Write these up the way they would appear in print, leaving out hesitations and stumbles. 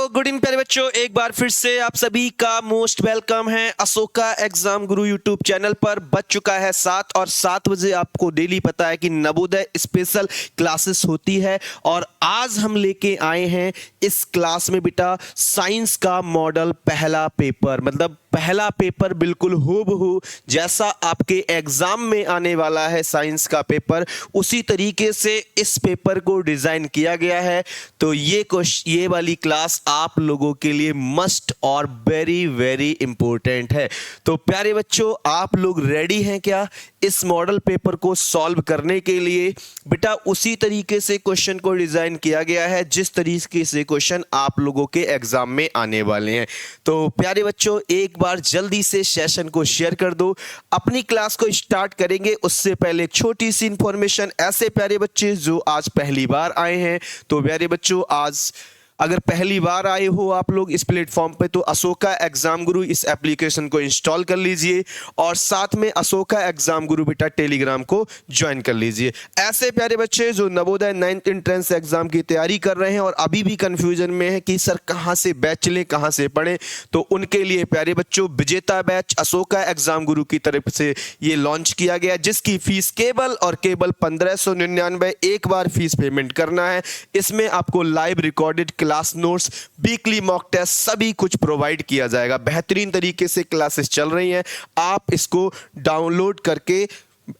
Good in प्यारे बच्चों, एक बार फिर से आप सभी का मोस्ट वेलकम है। अशोका एग्जाम गुरु यूट्यूब चैनल पर बज चुका है 7 और 7 बजे आपको डेली पता है कि नवोदय स्पेशल क्लासेस होती है। और आज हम लेके आए हैं इस क्लास में बेटा साइंस का मॉडल पहला पेपर, मतलब पहला पेपर बिल्कुल हूबहू जैसा आपके एग्जाम में आने वाला है साइंस का पेपर, उसी तरीके से इस पेपर को डिजाइन किया गया है। तो ये वाली क्लास आप लोगों के लिए मस्ट और वेरी वेरी इंपॉर्टेंट है। तो प्यारे बच्चों, आप लोग रेडी हैं क्या इस मॉडल पेपर को सॉल्व करने के लिए? बेटा उसी तरीके से क्वेश्चन को डिजाइन किया गया है जिस तरीके से क्वेश्चन आप लोगों के एग्जाम में आने वाले हैं। तो प्यारे बच्चों, एक बार जल्दी से सेशन को शेयर कर दो। अपनी क्लास को स्टार्ट करेंगे उससे पहले छोटी सी इंफॉर्मेशन, ऐसे प्यारे बच्चे जो आज पहली बार आए हैं, तो प्यारे बच्चों आज अगर पहली बार आए हो आप लोग इस प्लेटफॉर्म पे, तो अशोका एग्जाम गुरु इस एप्लीकेशन को इंस्टॉल कर लीजिए और साथ में अशोका एग्जाम गुरु बेटा टेलीग्राम को ज्वाइन कर लीजिए। ऐसे प्यारे बच्चे जो नवोदय 9th एंट्रेंस एग्जाम की तैयारी कर रहे हैं और अभी भी कंफ्यूजन में है कि सर कहाँ से बैच लें, कहाँ से पढ़ें, तो उनके लिए प्यारे बच्चों विजेता बैच अशोका एग्जाम गुरु की तरफ से ये लॉन्च किया गया, जिसकी फीस केवल और केवल 1599 एक बार फीस पेमेंट करना है। इसमें आपको live recorded class notes, weekly mock test सभी कुछ प्रोवाइड किया जाएगा। बेहतरीन तरीके से क्लासेस चल रही हैं, आप इसको डाउनलोड करके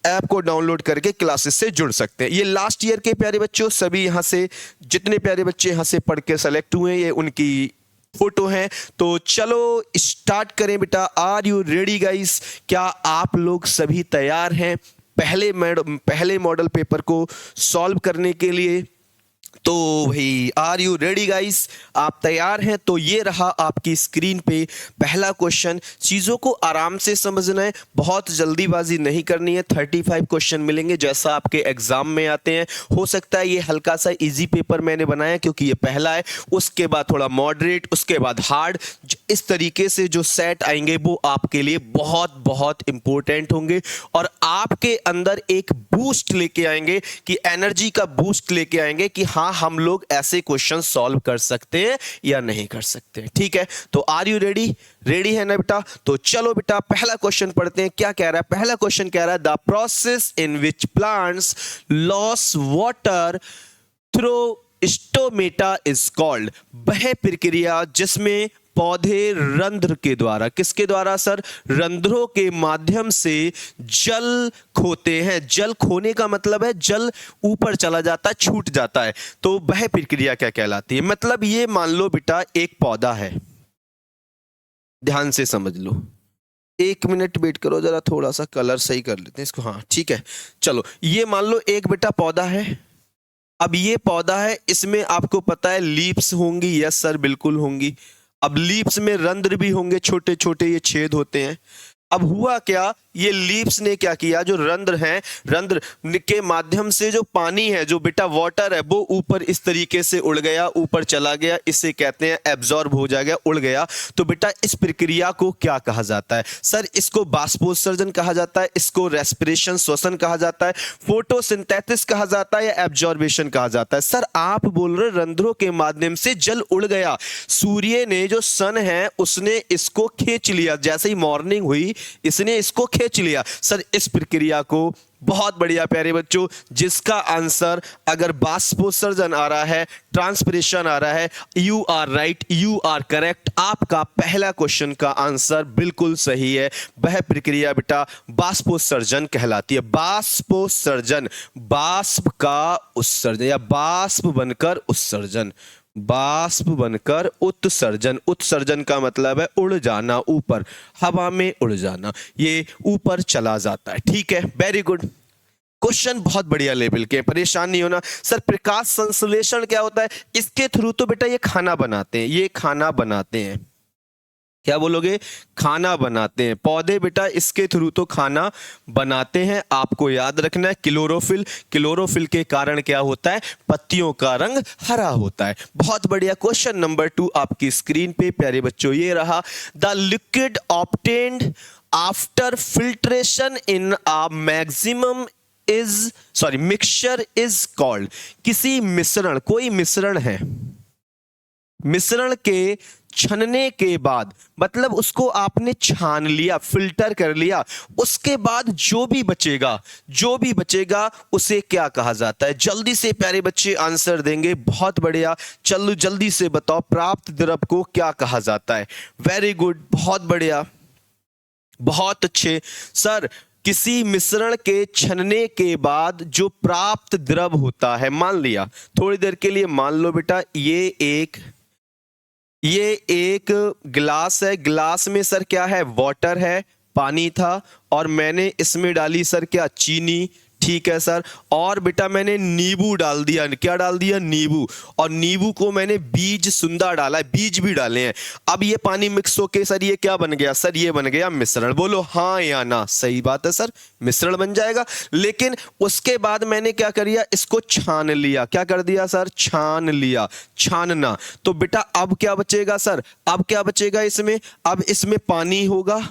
ऐप को डाउनलोड करके क्लासेस से जुड़ सकते हैं। ये लास्ट ईयर के प्यारे बच्चों, सभी यहां से जितने प्यारे बच्चे यहां से पढ़ के सेलेक्ट हुए हैं ये उनकी फोटो हैं। तो चलो स्टार्ट करें बेटा। Are you ready guys? क्या आप लोग सभी तैयार हैं पहले मॉडल पेपर को सॉल्व करने के लिए? तो भाई आर यू रेडी गाइस? आप तैयार हैं? तो ये रहा आपकी स्क्रीन पे पहला क्वेश्चन। चीज़ों को आराम से समझना है, बहुत जल्दीबाजी नहीं करनी है। 35 क्वेश्चन मिलेंगे जैसा आपके एग्जाम में आते हैं। हो सकता है ये हल्का सा इजी पेपर मैंने बनाया क्योंकि ये पहला है, उसके बाद थोड़ा मॉडरेट, उसके बाद हार्ड, इस तरीके से जो सेट आएंगे वो आपके लिए बहुत बहुत इंपॉर्टेंट होंगे और आपके अंदर एक बूस्ट लेके आएंगे, कि एनर्जी का बूस्ट लेके आएंगे कि हाँ हम लोग ऐसे क्वेश्चन सॉल्व कर सकते हैं या नहीं कर सकते। ठीक है, तो आर यू रेडी? रेडी है ना बेटा? तो चलो बेटा पहला क्वेश्चन पढ़ते हैं। क्या कह रहा है पहला क्वेश्चन? कह रहा है the process in which plants loss water through stomata is called. वह प्रक्रिया जिसमें पौधे रंध्र के द्वारा, किसके द्वारा सर? रंध्रों के माध्यम से जल खोते हैं। जल खोने का मतलब है जल ऊपर चला जाता है, छूट जाता है। तो वह प्रक्रिया क्या कहलाती है? मतलब ये मान लो बेटा एक पौधा है, ध्यान से समझ लो। 1 मिनट वेट करो जरा, थोड़ा सा कलर सही कर लेते हैं इसको। हाँ ठीक है, चलो ये मान लो एक बेटा पौधा है। अब ये पौधा है, इसमें आपको पता है लीव्स होंगी। यस सर, बिल्कुल होंगी। अब लीव्स में रंध्र भी होंगे, छोटे छोटे ये छेद होते हैं। अब हुआ क्या, ये लीव्स ने क्या किया, जो रंध्र हैं, रंध्र के माध्यम से जो पानी है, जो बेटा वाटर है, वो ऊपर इस तरीके से उड़ गया, ऊपर चला गया। इसे कहते हैं एब्जॉर्ब हो जाएगा, उड़ गया। तो बेटा इस प्रक्रिया को क्या कहा जाता है सर? इसको बाष्पोत्सर्जन कहा जाता है, इसको रेस्पिरेशन श्वसन कहा जाता है, फोटोसिंथेसिस कहा जाता है या एब्जॉर्बेशन कहा जाता है? सर आप बोल रहे रंध्रों के माध्यम से जल उड़ गया। सूर्य ने, जो सन है, उसने इसको खींच लिया। जैसे ही मॉर्निंग हुई इसने इसको खींच लिया। सर इस प्रक्रिया को, बहुत बढ़िया प्यारे बच्चों, जिसका आंसर अगर बाष्पोत्सर्जन आ रहा है, ट्रांसपिरेशन आ रहा है, you are right, you are correct. आपका पहला क्वेश्चन का आंसर बिल्कुल सही है। वह प्रक्रिया बेटा बाष्पोत्सर्जन कहलाती है। बाष्पोत्सर्जन, बाष्प का उत्सर्जन या बाष्प बनकर उत्सर्जन, बाष्प बनकर उत्सर्जन। उत्सर्जन का मतलब है उड़ जाना, ऊपर हवा में उड़ जाना, ये ऊपर चला जाता है। ठीक है, वेरी गुड। क्वेश्चन बहुत बढ़िया लेवल के, परेशान नहीं होना। सर प्रकाश संश्लेषण क्या होता है? इसके थ्रू तो बेटा ये खाना बनाते हैं, ये खाना बनाते हैं। क्या बोलोगे? खाना बनाते हैं पौधे बेटा, इसके थ्रू तो खाना बनाते हैं। आपको याद रखना है क्लोरोफिल, क्लोरोफिल के कारण क्या होता है? पत्तियों का रंग हरा होता है। बहुत बढ़िया। क्वेश्चन नंबर 2 आपकी स्क्रीन पे प्यारे बच्चों ये रहा। The liquid obtained after filtration in a maximum mixture is called. किसी मिश्रण, कोई मिश्रण है, मिश्रण के छनने के बाद मतलब उसको आपने छान लिया, फिल्टर कर लिया, उसके बाद जो भी बचेगा उसे क्या कहा जाता है? जल्दी से प्यारे बच्चे आंसर देंगे। बहुत बढ़िया, चलो जल्दी से बताओ, प्राप्त द्रव को क्या कहा जाता है? वेरी गुड, बहुत बढ़िया, बहुत अच्छे सर। किसी मिश्रण के छनने के बाद जो प्राप्त द्रव होता है, मान लिया थोड़ी देर के लिए, मान लो बेटा ये एक गिलास है, गिलास में सर क्या है? वाटर है, पानी था, और मैंने इसमें डाली सर क्या? चीनी। ठीक है सर, और बेटा मैंने नींबू डाल दिया। क्या डाल दिया? नींबू। और नींबू को मैंने बीज सुंदा डाला है, बीज भी डाले हैं। अब ये पानी मिक्स होके सर ये क्या बन गया? सर ये बन गया मिश्रण। बोलो हाँ या ना? सही बात है सर, मिश्रण बन जाएगा। लेकिन उसके बाद मैंने क्या कर दिया? इसको छान लिया। क्या कर दिया सर? छान लिया, छानना। तो बेटा अब क्या बचेगा सर? अब क्या बचेगा इसमें? अब इसमें पानी होगा,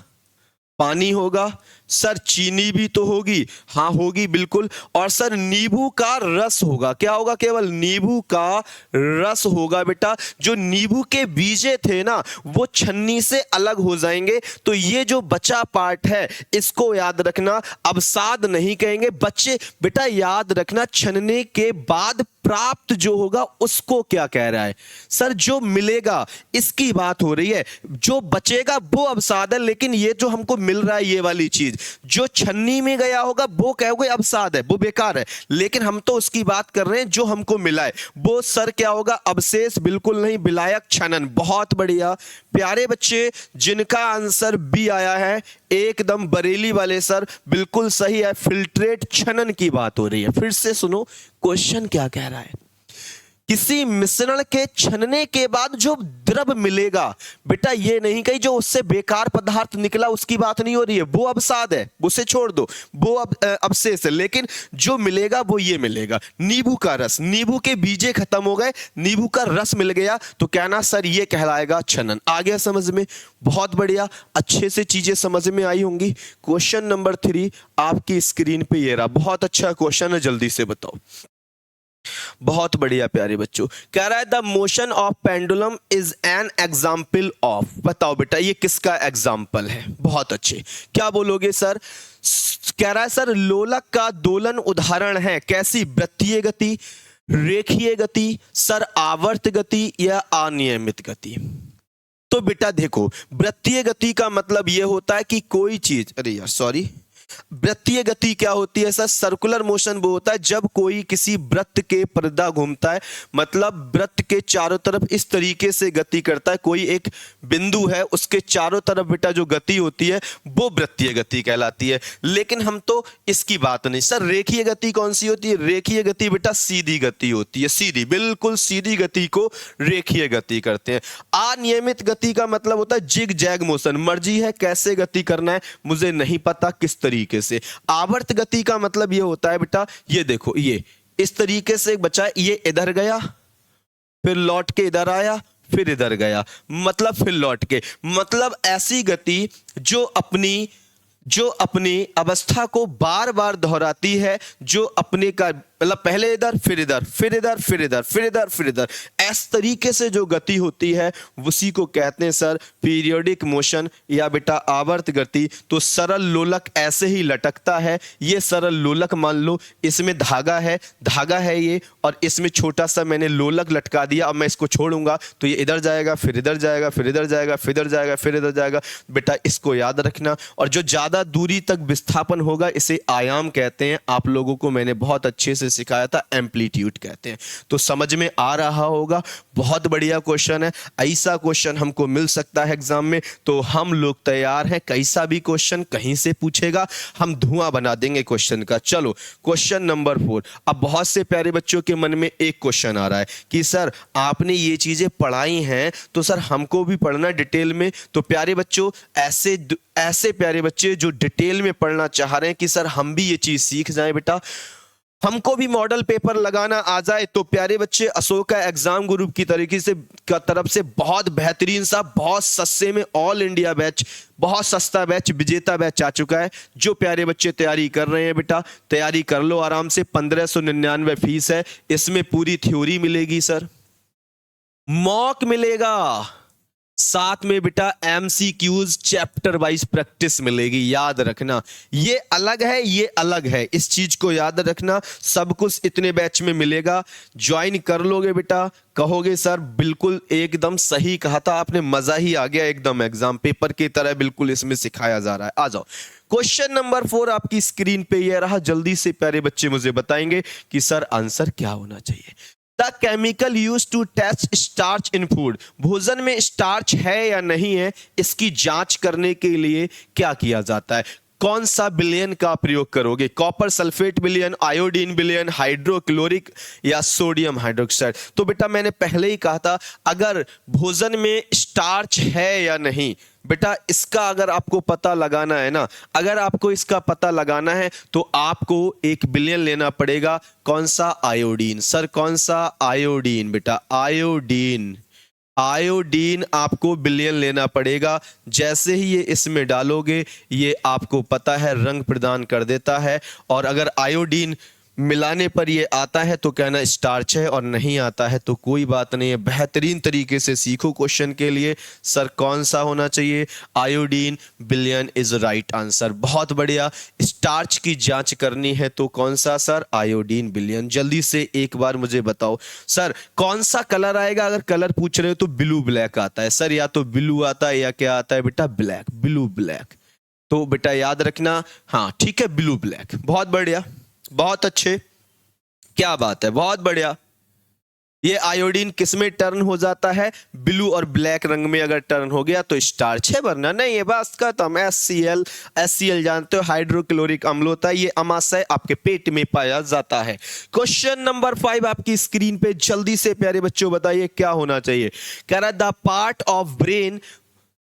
पानी होगा सर, चीनी भी तो होगी, हाँ होगी बिल्कुल, और सर नींबू का रस होगा। क्या होगा? केवल नींबू का रस होगा बेटा। जो नींबू के बीजे थे ना, वो छन्नी से अलग हो जाएंगे। तो ये जो बचा पार्ट है, इसको याद रखना, अवसाद नहीं कहेंगे बच्चे। बेटा याद रखना, छनने के बाद प्राप्त जो होगा उसको क्या कह रहा है? सर जो मिलेगा इसकी बात हो रही है, जो बचेगा वो अवसाद है। लेकिन ये जो हमको मिल रहा है, ये वाली चीज जो छन्नी में गया होगा, वो कहोगे अवसाद है, वो बेकार है। लेकिन हम तो उसकी बात कर रहे हैं जो हमको मिला है, वो सर क्या होगा? अवशेष, बिल्कुल नहीं, विलायक छनन। बहुत बढ़िया प्यारे बच्चे, जिनका आंसर बी आया है एकदम बरेली वाले सर, बिल्कुल सही है। फिल्ट्रेट छनन की बात हो रही है। फिर से सुनो क्वेश्चन क्या कह रहा है। किसी मिश्रण के छनने के बाद जो द्रव मिलेगा, बेटा ये नहीं कही जो उससे बेकार पदार्थ निकला उसकी बात नहीं हो रही है, वो अवसाद है, उसे छोड़ दो, वो अवशेष है। लेकिन जो मिलेगा वो ये मिलेगा, नींबू का रस। नींबू के बीजे खत्म हो गए, नींबू का रस मिल गया, तो कहना सर ये कहलाएगा छनन। आ गया समझ में? बहुत बढ़िया, अच्छे से चीजें समझ में आई होंगी। क्वेश्चन नंबर 3 आपकी स्क्रीन पे ये रहा। बहुत अच्छा क्वेश्चन है, जल्दी से बताओ। बहुत बढ़िया प्यारे बच्चों, कह रहा है the motion of pendulum is an example of. बताओ बेटा ये किसका एग्जाम्पल है? बहुत अच्छे, क्या बोलोगे सर? कह रहा है सर लोलक का दोलन उदाहरण है। कैसी? वृत्तीय गति, रेखीय गति, सर आवर्त गति या अनियमित गति? तो बेटा देखो, वृत्तीय गति का मतलब यह होता है कि कोई चीज, अरे यार सॉरी, वृत्तीय गति क्या होती है सर? सर्कुलर मोशन वो होता है जब कोई किसी वृत्त के परिधा घूमता है, मतलब वृत्त के चारों तरफ इस तरीके से गति करता है। कोई एक बिंदु है, उसके चारों तरफ बेटा जो गति होती है वो वृत्तीय गति कहलाती है। लेकिन हम तो इसकी बात नहीं। सर रेखीय गति कौन सी होती है? रेखीय गति बेटा सीधी गति होती है, सीधी, बिल्कुल सीधी गति को रेखीय गति करते हैं। अनियमित गति का मतलब होता है जिग जैग मोशन, मर्जी है कैसे गति करना है, मुझे नहीं पता किस तरीके से। आवर्त गति का मतलब ये होता है बेटा, ये देखो, ये इस तरीके से बचा, ये इधर गया, फिर लौट के इधर आया, फिर इधर गया, मतलब फिर लौट के, मतलब ऐसी गति जो अपनी अवस्था को बार बार दोहराती है, जो अपने का मतलब पहले इधर, फिर इधर, फिर इधर, फिर इधर, फिर इधर, फिर इधर, इस तरीके से जो गति होती है उसी को कहते हैं सर पीरियोडिक मोशन या बेटा आवर्त गति। तो सरल लोलक ऐसे ही लटकता है, ये सरल लोलक मान लो, इसमें धागा है ये, और इसमें छोटा सा मैंने लोलक लटका दिया। अब मैं इसको छोड़ूंगा तो ये इधर जाएगा, फिर इधर जाएगा, फिर इधर जाएगा, फिर इधर जाएगा, फिर इधर जाएगा। बेटा इसको याद रखना। और जो ज्यादा दूरी तक विस्थापन होगा इसे आयाम कहते हैं। आप लोगों को मैंने बहुत अच्छे से सिखाया था, एम्पलीट्यूड कहते हैं। तो समझ में आ रहा होगा। बहुत बढ़िया क्वेश्चन है, ऐसा क्वेश्चन हमको मिल सकता है एग्जाम में, तो हम लोग तैयार हैं। कैसा भी क्वेश्चन कहीं से पूछेगा, हम धुआं बना देंगे क्वेश्चन का। चलो क्वेश्चन नंबर 4। अब बहुत से प्यारे बच्चों के मन में एक क्वेश्चन आ रहा है कि सर आपने ये चीजें पढ़ाई हैं तो सर हमको भी पढ़ना डिटेल में। तो प्यारे बच्चों, ऐसे प्यारे बच्चे जो डिटेल में पढ़ना चाह रहे हैं कि सर हम भी ये चीज सीख जाएं, बेटा हमको भी मॉडल पेपर लगाना आ जाए, तो प्यारे बच्चे अशोका एग्जाम ग्रुप की तरफ से बहुत बेहतरीन सा, बहुत सस्ते में ऑल इंडिया बैच, बहुत सस्ता बैच, विजेता बैच आ चुका है। जो प्यारे बच्चे तैयारी कर रहे हैं बेटा तैयारी कर लो आराम से। 1599 फीस है, इसमें पूरी थ्योरी मिलेगी सर, मॉक मिलेगा, साथ में बेटा एमसीक्यूज चैप्टर वाइज प्रैक्टिस मिलेगी। याद रखना, ये अलग है, ये अलग है, इस चीज को याद रखना। सब कुछ इतने बैच में मिलेगा, ज्वाइन कर लोगे बेटा, कहोगे सर बिल्कुल एकदम सही कहा था आपने, मजा ही आ गया, एकदम एग्जाम पेपर की तरह बिल्कुल इसमें सिखाया जा रहा है। आ जाओ, क्वेश्चन नंबर 4 आपकी स्क्रीन पे ये रहा। जल्दी से प्यारे बच्चे मुझे बताएंगे कि सर आंसर क्या होना चाहिए। The chemical use to test starch in food, भोजन में स्टार्च है या नहीं है, इसकी जांच करने के लिए क्या किया जाता है? कौन सा विलयन का प्रयोग करोगे? कॉपर सल्फेट विलयन, आयोडीन विलयन, हाइड्रोक्लोरिक या सोडियम हाइड्रोक्साइड? तो बेटा मैंने पहले ही कहा था, अगर भोजन में स्टार्च है या नहीं, बेटा इसका अगर आपको पता लगाना है ना, अगर आपको इसका पता लगाना है तो आपको एक विलयन लेना पड़ेगा। कौन सा? आयोडीन। सर कौन सा? आयोडीन। बेटा आयोडीन, आयोडीन आपको विलयन लेना पड़ेगा। जैसे ही ये इसमें डालोगे, ये आपको पता है रंग प्रदान कर देता है, और अगर आयोडीन मिलाने पर ये आता है तो कहना स्टार्च है, और नहीं आता है तो कोई बात नहीं है। बेहतरीन तरीके से सीखो क्वेश्चन के लिए। सर कौन सा होना चाहिए? आयोडीन विलयन इज राइट आंसर। बहुत बढ़िया। स्टार्च की जांच करनी है तो कौन सा? सर आयोडीन विलयन। जल्दी से एक बार मुझे बताओ सर कौन सा कलर आएगा? अगर कलर पूछ रहे हो तो ब्लू ब्लैक आता है सर, या तो ब्लू आता है या क्या आता है बेटा? Black, blue black. तो बेटा याद रखना, हाँ ठीक है, ब्लू ब्लैक। बहुत बढ़िया, बहुत अच्छे, क्या बात है, बहुत बढ़िया। ये आयोडीन किस में टर्न हो जाता है? ब्लू और ब्लैक रंग में अगर टर्न हो गया तो स्टार्च है, वरना नहीं है। बस खत्म। HCl, HCl जानते हो हाइड्रोक्लोरिक अम्ल होता है, ये अमाशय आपके पेट में पाया जाता है। क्वेश्चन नंबर 5 आपकी स्क्रीन पे, जल्दी से प्यारे बच्चों बताइए क्या होना चाहिए। कह रहा the part of brain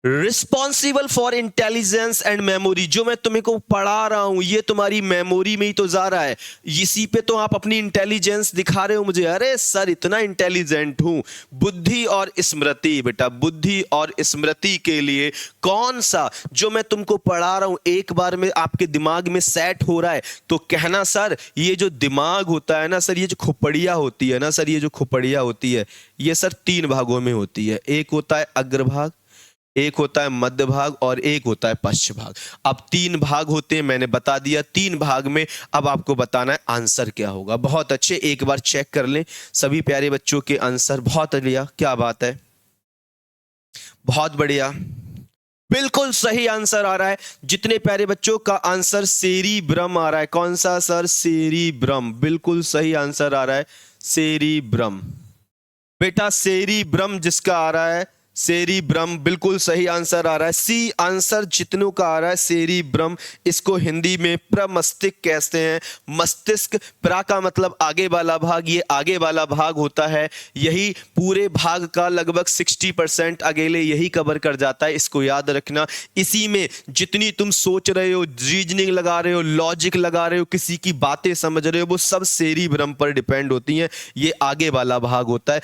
responsible for intelligence and memory, जो मैं तुम्हें को पढ़ा रहा हूं ये तुम्हारी मेमोरी में ही तो जा रहा है, इसी पे तो आप अपनी इंटेलिजेंस दिखा रहे हो मुझे। अरे सर इतना इंटेलिजेंट हूं। बुद्धि और स्मृति, बेटा बुद्धि और स्मृति के लिए कौन सा जो मैं तुमको पढ़ा रहा हूं एक बार में आपके दिमाग में सेट हो रहा है, तो कहना सर ये जो दिमाग होता है ना सर, ये जो खोपड़िया होती है ना सर, ये जो खोपड़िया होती है ये सर 3 भागों में होती है। एक होता है अग्रभाग, एक होता है मध्य भाग, और एक होता है पश्च भाग। अब 3 भाग होते हैं, मैंने बता दिया 3 भाग में। अब आपको बताना है आंसर क्या होगा। बहुत अच्छे, एक बार चेक कर लें सभी प्यारे बच्चों के आंसर। बहुत बढ़िया, क्या बात है, बहुत बढ़िया, बिल्कुल सही आंसर आ रहा है। जितने प्यारे बच्चों का आंसर सेरिब्रम आ रहा है, कौन सा सर? सेरिब्रम, बिल्कुल सही आंसर आ रहा है, सेरिब्रम। बेटा सेरिब्रम जिसका आ रहा है, सेरिब्रम, बिल्कुल सही आंसर आ रहा है। सी आंसर जितनों का आ रहा है सेरिब्रम। इसको हिंदी में प्रमस्तिष्क कहते हैं। मस्तिष्क, प्रा का मतलब आगे वाला भाग, ये आगे वाला भाग होता है। यही पूरे भाग का लगभग 60% अकेले यही कवर कर जाता है, इसको याद रखना। इसी में जितनी तुम सोच रहे हो, रीजनिंग लगा रहे हो, लॉजिक लगा रहे हो, किसी की बातें समझ रहे हो, वो सब सेरिब्रम पर डिपेंड होती हैं। ये आगे वाला भाग होता है,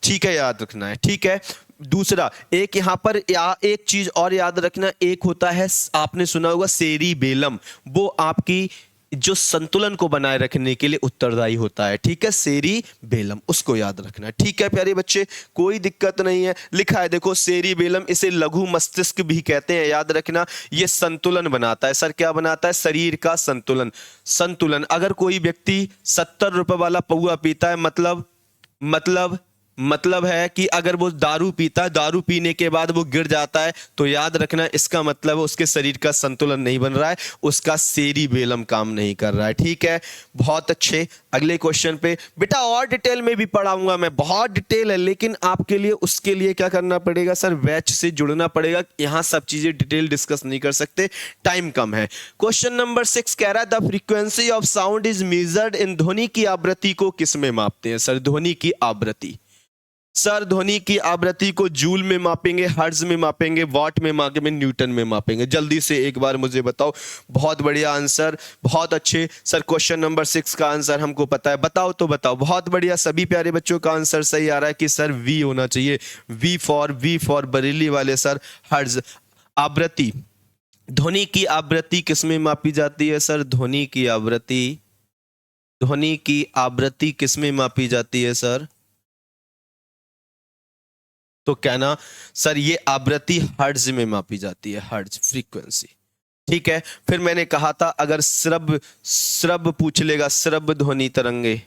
ठीक है, याद रखना है, ठीक है। दूसरा एक यहां पर एक चीज और याद रखना, एक होता है आपने सुना होगा सेरिबेलम, वो आपकी जो संतुलन को बनाए रखने के लिए उत्तरदायी होता है, ठीक है, सेरिबेलम, उसको याद रखना है, ठीक है प्यारे बच्चे, कोई दिक्कत नहीं है। लिखा है देखो सेरिबेलम, इसे लघु मस्तिष्क भी कहते हैं, याद रखना। ये संतुलन बनाता है सर, क्या बनाता है? शरीर का संतुलन। संतुलन, अगर कोई व्यक्ति 70 रुपए वाला पौआ पीता है, मतलब है कि अगर वो दारू पीता है, दारू पीने के बाद वो गिर जाता है, तो याद रखना इसका मतलब है उसके शरीर का संतुलन नहीं बन रहा है, उसका सेरिबेलम काम नहीं कर रहा है, ठीक है। बहुत अच्छे, अगले क्वेश्चन पे बेटा और डिटेल में भी पढ़ाऊंगा मैं, बहुत डिटेल है, लेकिन आपके लिए उसके लिए क्या करना पड़ेगा सर? बैच से जुड़ना पड़ेगा। यहां सब चीजें डिटेल डिस्कस नहीं कर सकते, टाइम कम है। क्वेश्चन नंबर 6 कह रहा है the frequency of sound is measured in, ध्वनि की आवृत्ति को किस में मापते हैं सर? ध्वनि की आवृत्ति, सर ध्वनि की आवृत्ति को जूल में मापेंगे, हर्ट्ज में मापेंगे, वॉट में मापेंगे, न्यूटन में मापेंगे। जल्दी से एक बार मुझे बताओ। बहुत बढ़िया आंसर, बहुत अच्छे सर। क्वेश्चन नंबर 6 का आंसर हमको पता है, बताओ तो बताओ। बहुत बढ़िया, सभी प्यारे बच्चों का आंसर सही आ रहा है कि सर वी होना चाहिए, वी फॉर बरेली वाले सर, हर्ट्ज। आवृत्ति, ध्वनि की आवृत्ति किस में मापी जाती है सर? ध्वनि की आवृत्ति, ध्वनि की आवृत्ति किस में मापी जाती है सर? तो कहना सर ये आवृत्ति हर्ट्ज में मापी जाती है, हर्ट्ज फ्रीक्वेंसी। ठीक है, फिर मैंने कहा था अगर श्रव्य पूछ लेगा, श्रव्य ध्वनि तरंगे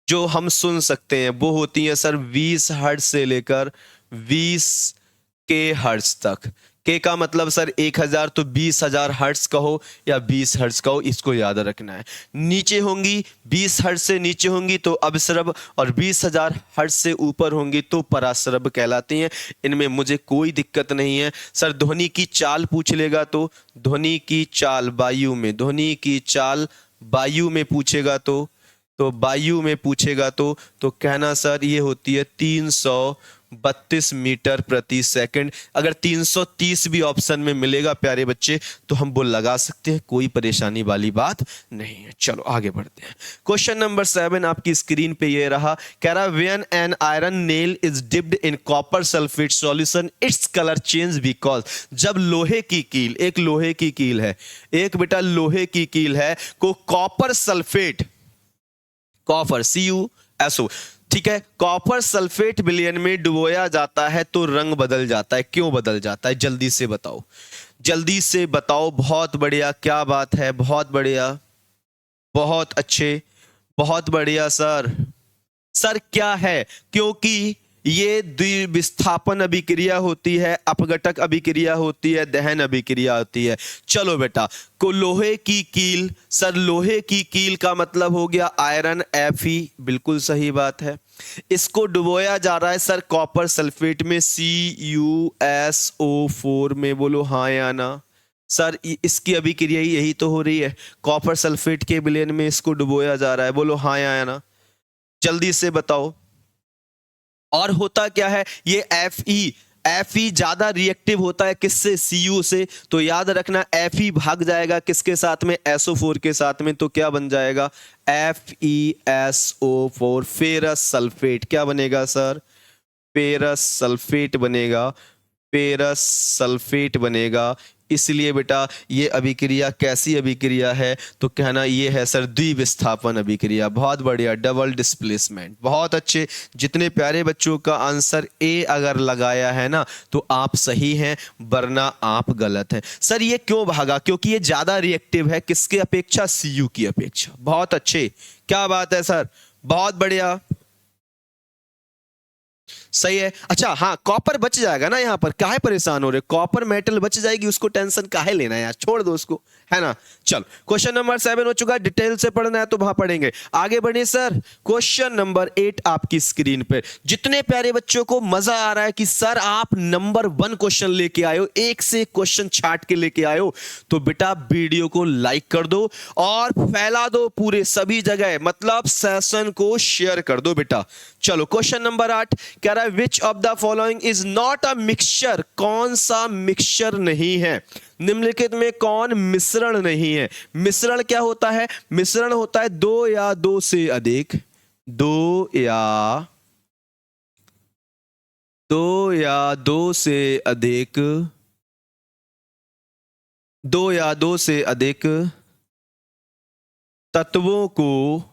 जो हम सुन सकते हैं वो होती है सर 20 हर्ट्ज से लेकर 20 के हर्ट्ज तक। के का मतलब सर 1000, तो 20,000 हर्ट्ज कहो या 20 हर्ट्ज कहो, इसको याद रखना है। नीचे होंगी 20 हर्ट्ज से नीचे होंगी तो अवश्रव्य, और 20,000 हर्ट्ज से ऊपर होंगी तो पराश्रव्य कहलाती हैं। इनमें मुझे कोई दिक्कत नहीं है। सर ध्वनि की चाल पूछ लेगा तो ध्वनि की चाल वायु में, ध्वनि की चाल वायु में पूछेगा तो वायु में पूछेगा तो कहना सर ये होती है 332 मीटर प्रति सेकंड। अगर 330 भी ऑप्शन में मिलेगा प्यारे बच्चे तो हम वो लगा सकते हैं, कोई परेशानी वाली बात नहीं है। चलो आगे बढ़ते हैं। क्वेश्चन नंबर 7 आपकी स्क्रीन पे ये रहा, कह रहा when an iron nail is dipped in copper sulphate solution its colour change because. जब लोहे की कील, एक लोहे की कील है, एक बेटा लोहे की कील है को कॉपर सल्फेट, कॉपर CuSO, ठीक है, कॉपर सल्फेट विलयन में डुबोया जाता है तो रंग बदल जाता है। क्यों बदल जाता है जल्दी से बताओ, जल्दी से बताओ। बहुत बढ़िया, क्या बात है, बहुत बढ़िया, बहुत अच्छे, बहुत बढ़िया सर। सर क्या है, क्योंकि ये द्विविस्थापन अभिक्रिया होती है, अपघटक अभिक्रिया होती है, दहन अभिक्रिया होती है। चलो बेटा, को लोहे की कील, सर लोहे की कील का मतलब हो गया आयरन Fe, बिल्कुल सही बात है। इसको डुबोया जा रहा है सर कॉपर सल्फेट में CuSO4 में, बोलो हाँ या ना। सर इसकी अभिक्रिया यही तो हो रही है, कॉपर सल्फेट के विलयन में इसको डुबोया जा रहा है, बोलो हाँ या ना, जल्दी से बताओ। और होता क्या है, ये Fe ज्यादा रिएक्टिव होता है किससे, Cu से, तो याद रखना Fe भाग जाएगा किसके साथ में, SO4 के साथ में, तो क्या बन जाएगा FeSO4, फेरस सल्फेट। क्या बनेगा सर, फेरस सल्फेट बनेगा, फेरस सल्फेट बनेगा। इसलिए बेटा ये अभिक्रिया कैसी अभिक्रिया है, तो कहना ये है सर द्विविस्थापन अभिक्रिया। बहुत बढ़िया, डबल डिस्प्लेसमेंट, बहुत अच्छे। जितने प्यारे बच्चों का आंसर ए अगर लगाया है ना तो आप सही हैं, वरना आप गलत हैं। सर ये क्यों भागा, क्योंकि ये ज्यादा रिएक्टिव है किसके अपेक्षा, Cu की अपेक्षा। बहुत अच्छे, क्या बात है सर, बहुत बढ़िया, सही है। अच्छा हाँ, कॉपर बच जाएगा ना, यहां पर काहे परेशान हो रहे, कॉपर मेटल बच जाएगी, उसको टेंशन काहे लेना है यार, छोड़ दो उसको, है ना। चलो क्वेश्चन नंबर 7 हो चुका है, डिटेल से पढ़ना है तो वहां पढ़ेंगे। आगे बढ़िए सर, क्वेश्चन नंबर 8 आपकी स्क्रीन पे। जितने प्यारे बच्चों को मजा आ रहा है कि सर आप नंबर 1 क्वेश्चन लेके आयो, एक से क्वेश्चन छाट के लेके आयो, तो बेटा वीडियो को लाइक कर दो और फैला दो पूरे सभी जगह, मतलब सेशन को शेयर कर दो बेटा। चलो क्वेश्चन नंबर 8 कह रहा है which of the following is not a mixture, कौन सा मिक्सचर नहीं है, निम्नलिखित में कौन मिश्रण नहीं है। मिश्रण क्या होता है, मिश्रण होता है दो या दो से अधिक, दो या दो से अधिक, दो या दो से अधिक तत्वों को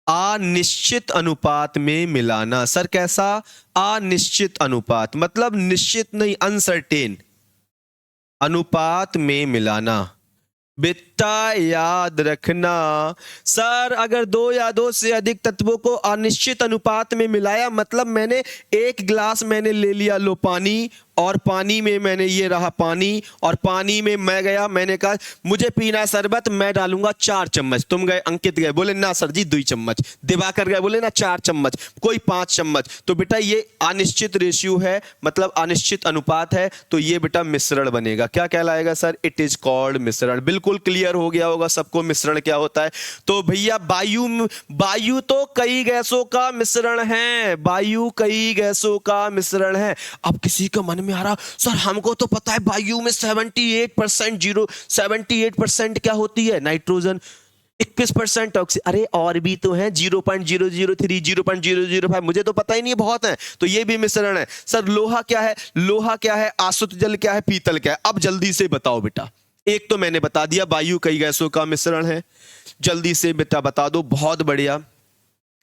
अनिश्चित अनुपात में मिलाना। सर कैसा, अनिश्चित अनुपात, मतलब निश्चित नहीं, अनसर्टेन अनुपात में मिलाना। बेटा याद रखना सर, अगर दो या दो से अधिक तत्वों को अनिश्चित अनुपात में मिलाया, मतलब मैंने एक गिलास मैंने ले लिया लो पानी, और पानी में मैंने ये रहा पानी, और पानी में मैं गया, मैंने कहा मुझे पीना है शरबत, मैं डालूंगा 4 चम्मच, तुम गए अंकित गए बोले ना सर जी 2 चम्मच, दिवाकर गए बोले ना 4 चम्मच, कोई 5 चम्मच, तो बेटा ये अनिश्चित रेशियो है, मतलब अनिश्चित अनुपात है, तो ये बेटा मिश्रण बनेगा। क्या कहलाएगा सर, इट इज कॉल्ड मिश्रण। बिल्कुल क्लियर हो गया होगा सबको मिश्रण क्या होता है। तो भैया वायु तो कई गैसों का मिश्रण है, वायु कई गैसों का मिश्रण है। अब किसी का मन में आ रहा सर हमको तो पता है वायु में 78% क्या होती है, नाइट्रोजन, 21% ऑक्सीजन, अरे और भी तो हैं 0.003 0.005, मुझे तो पता ही नहीं, बहुत है, तो ये भी मिश्रण है। सर लोहा क्या है, लोहा क्या है, आसुत जल क्या है, पीतल क्या है। अब जल्दी से बताओ बेटा, एक तो मैंने बता दिया वायु कई गैसों का मिश्रण है, जल्दी से बेटा बता दो। बहुत बढ़िया,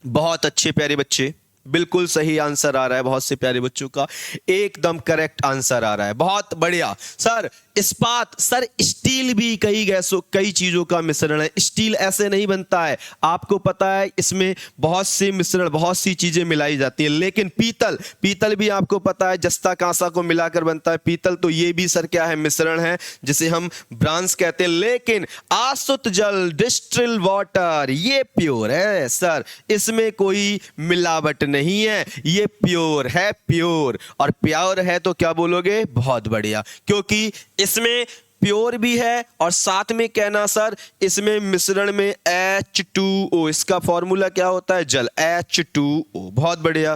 बहुत अच्छे प्यारे बच्चे, बिल्कुल सही आंसर आ रहा है बहुत से प्यारे बच्चों का, एकदम करेक्ट आंसर आ रहा है, बहुत बढ़िया सर। इस्पात सर, स्टील भी कई गैसों कई चीजों का मिश्रण है, स्टील ऐसे नहीं बनता है, आपको पता है इसमें बहुत से मिश्रण बहुत सी चीजें मिलाई जाती हैं। लेकिन पीतल, पीतल भी आपको पता है जस्ता कांसा को मिलाकर बनता है पीतल, तो ये भी सर क्या है, मिश्रण है जिसे हम ब्रांस कहते हैं। लेकिन आसुत जल डिस्टिल वाटर ये प्योर है सर, इसमें कोई मिलावट नहीं है, ये प्योर है, प्योर। और प्योर है तो क्या बोलोगे, बहुत बढ़िया, क्योंकि इसमें प्योर भी है और साथ में कहना सर इसमें मिश्रण में H2O, इसका फॉर्मूला क्या होता है, जल, H2O, बहुत बढ़िया,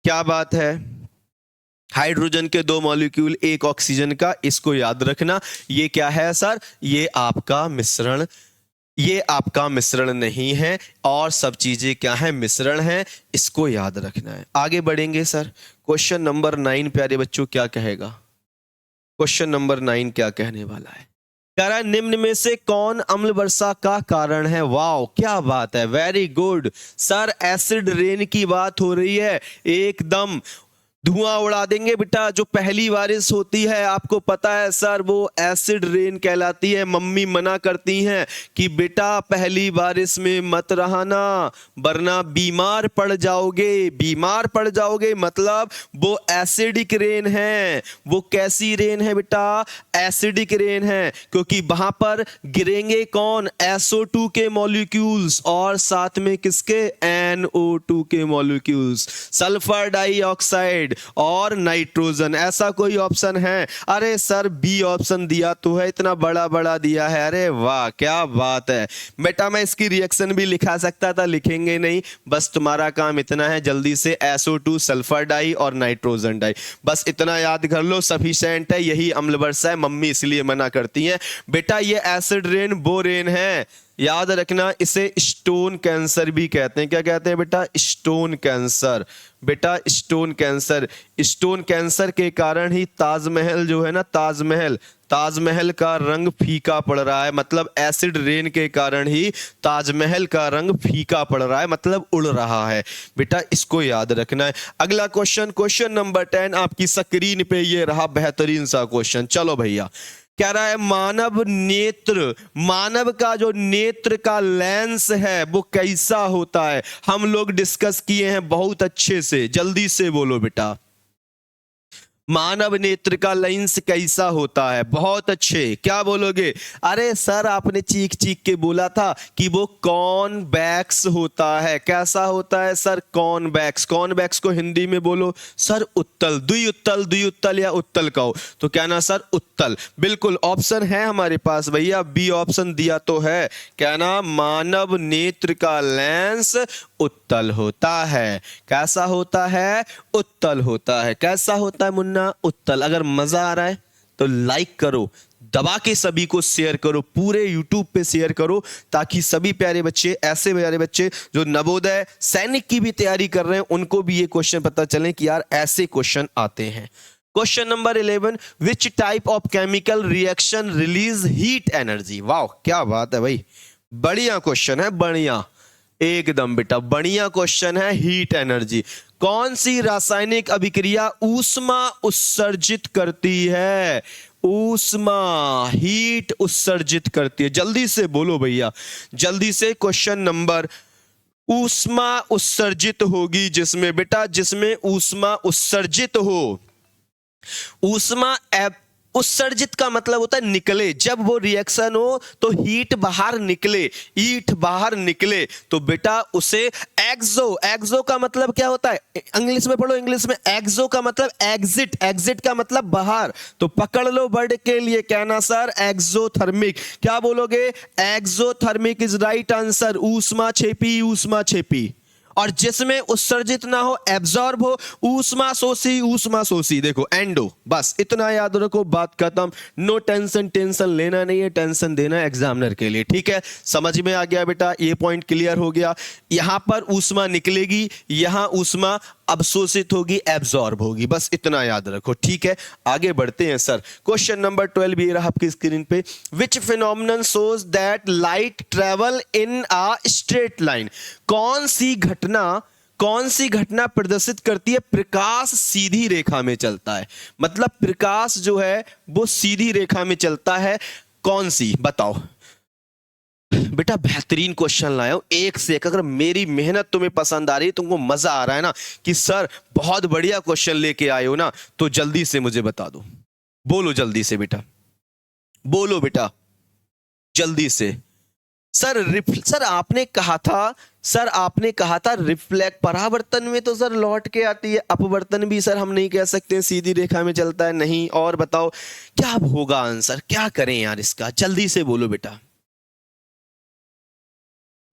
क्या बात है। हाइड्रोजन के 2 मॉलिक्यूल, 1 ऑक्सीजन का, इसको याद रखना। ये क्या है सर, ये आपका मिश्रण, ये आपका मिश्रण नहीं है, और सब चीजें क्या है, मिश्रण है, इसको याद रखना है। आगे बढ़ेंगे सर, क्वेश्चन नंबर 9 प्यारे बच्चों क्या कहेगा, क्वेश्चन नंबर 9 क्या कहने वाला है, कह रहा है निम्न में से कौन अम्ल वर्षा का कारण है। वाओ क्या बात है, very good sir, acid rain की बात हो रही है, एकदम धुआं उड़ा देंगे बेटा। जो पहली बारिश होती है आपको पता है सर, वो एसिड रेन कहलाती है। मम्मी मना करती हैं कि बेटा पहली बारिश में मत रहना वरना बीमार पड़ जाओगे, बीमार पड़ जाओगे, मतलब वो एसिडिक रेन है। वो कैसी रेन है बेटा, एसिडिक रेन है, क्योंकि वहां पर गिरेंगे कौन, SO2 के मॉलिक्यूल्स और साथ में किसके, NO2 के मॉलिक्यूल्स, सल्फर डाइऑक्साइड और नाइट्रोजन। ऐसा कोई ऑप्शन है, अरे सर बी ऑप्शन दिया तो है, इतना बड़ा बड़ा दिया है, अरे वाह क्या बात है बेटा। मैं इसकी रिएक्शन भी लिखा सकता था, लिखेंगे नहीं, बस तुम्हारा काम इतना है, जल्दी से SO2 सल्फर डाई और नाइट्रोजन डाई, बस इतना याद कर लो, सफिशिएंट है, यही अम्ल वर्षा है। मम्मी इसलिए मना करती हैं बेटा, ये एसिड रेन वो रेन है, याद रखना, इसे स्टोन कैंसर भी कहते हैं। क्या कहते हैं बेटा, स्टोन कैंसर, बेटा स्टोन कैंसर। स्टोन कैंसर के कारण ही ताजमहल जो है ना, ताजमहल, ताजमहल का रंग फीका पड़ रहा है, मतलब एसिड रेन के कारण ही ताजमहल का रंग फीका पड़ रहा है, मतलब उड़ रहा है बेटा, इसको याद रखना है। अगला क्वेश्चन, क्वेश्चन नंबर 10 आपकी स्क्रीन पे ये रहा, बेहतरीन सा क्वेश्चन। चलो भैया, कह रहा है मानव नेत्र, मानव का जो नेत्र का लेंस है वो कैसा होता है। हम लोग डिस्कस किए हैं बहुत अच्छे से, जल्दी से बोलो बेटा, मानव नेत्र का लेंस कैसा होता है, बहुत अच्छे, क्या बोलोगे, अरे सर आपने चीख चीख के बोला था कि वो कॉन्वेक्स होता है। कैसा होता है सर, कॉन्वेक्स। कॉन्वेक्स को हिंदी में बोलो सर उत्तल, द्विउत्तल, द्विउत्तल या उत्तल कहो तो क्या ना सर, उत्तल। बिल्कुल ऑप्शन है हमारे पास भैया, बी ऑप्शन दिया तो है, क्या ना, मानव नेत्र का लेंस उत्तल होता है। कैसा होता है, उत्तल होता है। कैसा होता है मुन्ना, उत्तल। अगर मजा आ रहा है तो लाइक करो, दबा के सभी को शेयर करो, पूरे YouTube पे शेयर करो, ताकि सभी प्यारे बच्चे, ऐसे प्यारे बच्चे जो नवोदय सैनिक की भी तैयारी कर रहे हैं, उनको भी ये क्वेश्चन पता चले कि यार ऐसे क्वेश्चन आते हैं। Question number 11, which type of chemical reaction release heat energy. वाह क्या बात है भाई, बढ़िया क्वेश्चन है, बढ़िया एकदम बेटा, बढ़िया क्वेश्चन है। हीट एनर्जी, कौन सी रासायनिक अभिक्रिया ऊष्मा उत्सर्जित करती है, ऊष्मा, हीट उत्सर्जित करती है, जल्दी से बोलो भैया, जल्दी से। क्वेश्चन नंबर, ऊष्मा उत्सर्जित होगी जिसमें बेटा, जिसमें ऊष्मा उत्सर्जित हो, ऊष्मा उत्सर्जित का मतलब होता है निकले, जब वो रिएक्शन हो तो हीट बाहर निकले, हीट बाहर निकले तो बेटा उसे एक्सो, एक्सो का मतलब क्या होता है, इंग्लिश में पढ़ो, इंग्लिश में एक्सो का मतलब एग्जिट, एग्जिट का मतलब बाहर, तो पकड़ लो वर्ड के लिए, क्या ना सर, एक्सोथर्मिक। क्या बोलोगे, एक्सोथर्मिक इज राइट आंसर। ऊष्मा छेपी, ऊष्मा छेपी। और जिसमें उत्सर्जित ना हो, एब्जॉर्ब हो, ऊष्मा शोषी, ऊष्मा शोषी। देखो एंडो, बस इतना याद रखो, बात खत्म। नो टेंशन, टेंशन लेना नहीं है, टेंशन देना है एग्जामिनर के लिए, ठीक है। समझ में आ गया बेटा, ये पॉइंट क्लियर हो गया। यहां पर ऊष्मा निकलेगी, यहां ऊष्मा अवशोषित होगी, एब्जॉर्ब होगी, बस इतना याद रखो, ठीक है। आगे बढ़ते हैं सर, क्वेश्चन नंबर 12 भी रहा आपकी स्क्रीन पे। Which phenomenon shows that light travel in a straight line. कौन सी घटना, कौन सी घटना प्रदर्शित करती है प्रकाश सीधी रेखा में चलता है? मतलब प्रकाश जो है वो सीधी रेखा में चलता है, कौन सी बताओ बेटा। बेहतरीन क्वेश्चन लाया हूं, एक से एक। अगर मेरी मेहनत तुम्हें पसंद आ रही है, तुमको मजा आ रहा है ना कि सर बहुत बढ़िया क्वेश्चन लेके आए हो ना, तो जल्दी से मुझे बता दो। बोलो जल्दी से बेटा, बोलो बेटा जल्दी से। सर आपने कहा था रिफ्लेक्ट, परावर्तन में तो सर लौट के आती है, अपवर्तन भी सर हम नहीं कह सकते सीधी रेखा में चलता है, नहीं। और बताओ क्या होगा आंसर, क्या करें यार इसका, जल्दी से बोलो बेटा।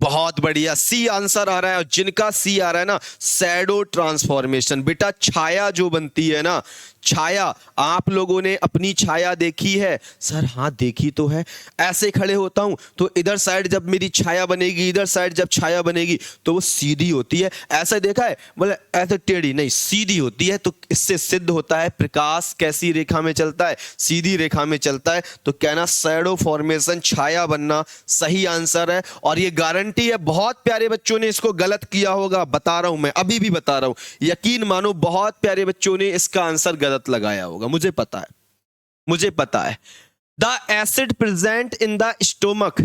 बहुत बढ़िया, सी आंसर आ रहा है। और जिनका सी आ रहा है ना, शैडो ट्रांसफॉर्मेशन। बेटा छाया जो बनती है ना, छाया, आप लोगों ने अपनी छाया देखी है? सर हाँ देखी तो है। ऐसे खड़े होता हूं तो इधर साइड जब मेरी छाया बनेगी, इधर साइड जब छाया बनेगी तो वो सीधी होती है। ऐसा देखा है? बोले ऐसे टेढ़ी नहीं, सीधी होती है। तो इससे सिद्ध होता है प्रकाश कैसी रेखा में चलता है, सीधी रेखा में चलता है। तो कहना शैडो फॉर्मेशन, छाया बनना सही आंसर है। और ये गारंटी है, बहुत प्यारे बच्चों ने इसको गलत किया होगा, बता रहा हूं मैं, अभी भी बता रहा हूं। यकीन मानो बहुत प्यारे बच्चों ने इसका आंसर गलत लगाया होगा, मुझे पता है, मुझे पता है। The acid present in the stomach,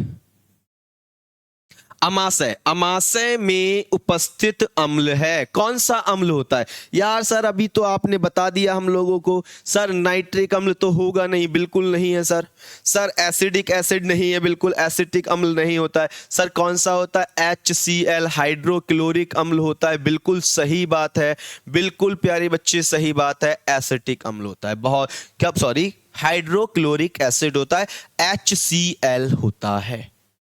अमाशय, अमाशय में उपस्थित अम्ल है। कौन सा अम्ल होता है यार? सर अभी तो आपने बता दिया हम लोगों को। सर नाइट्रिक अम्ल तो होगा नहीं, बिल्कुल नहीं है सर। सर एसिडिक एसिड नहीं है, बिल्कुल एसिटिक अम्ल नहीं होता है। सर कौन सा होता है? HCl, हाइड्रोक्लोरिक अम्ल होता है। बिल्कुल सही बात है, बिल्कुल प्यारे बच्चे सही बात है, एसिटिक अम्ल होता है। बहुत क्या, सॉरी, हाइड्रोक्लोरिक एसिड होता है, HCl होता है।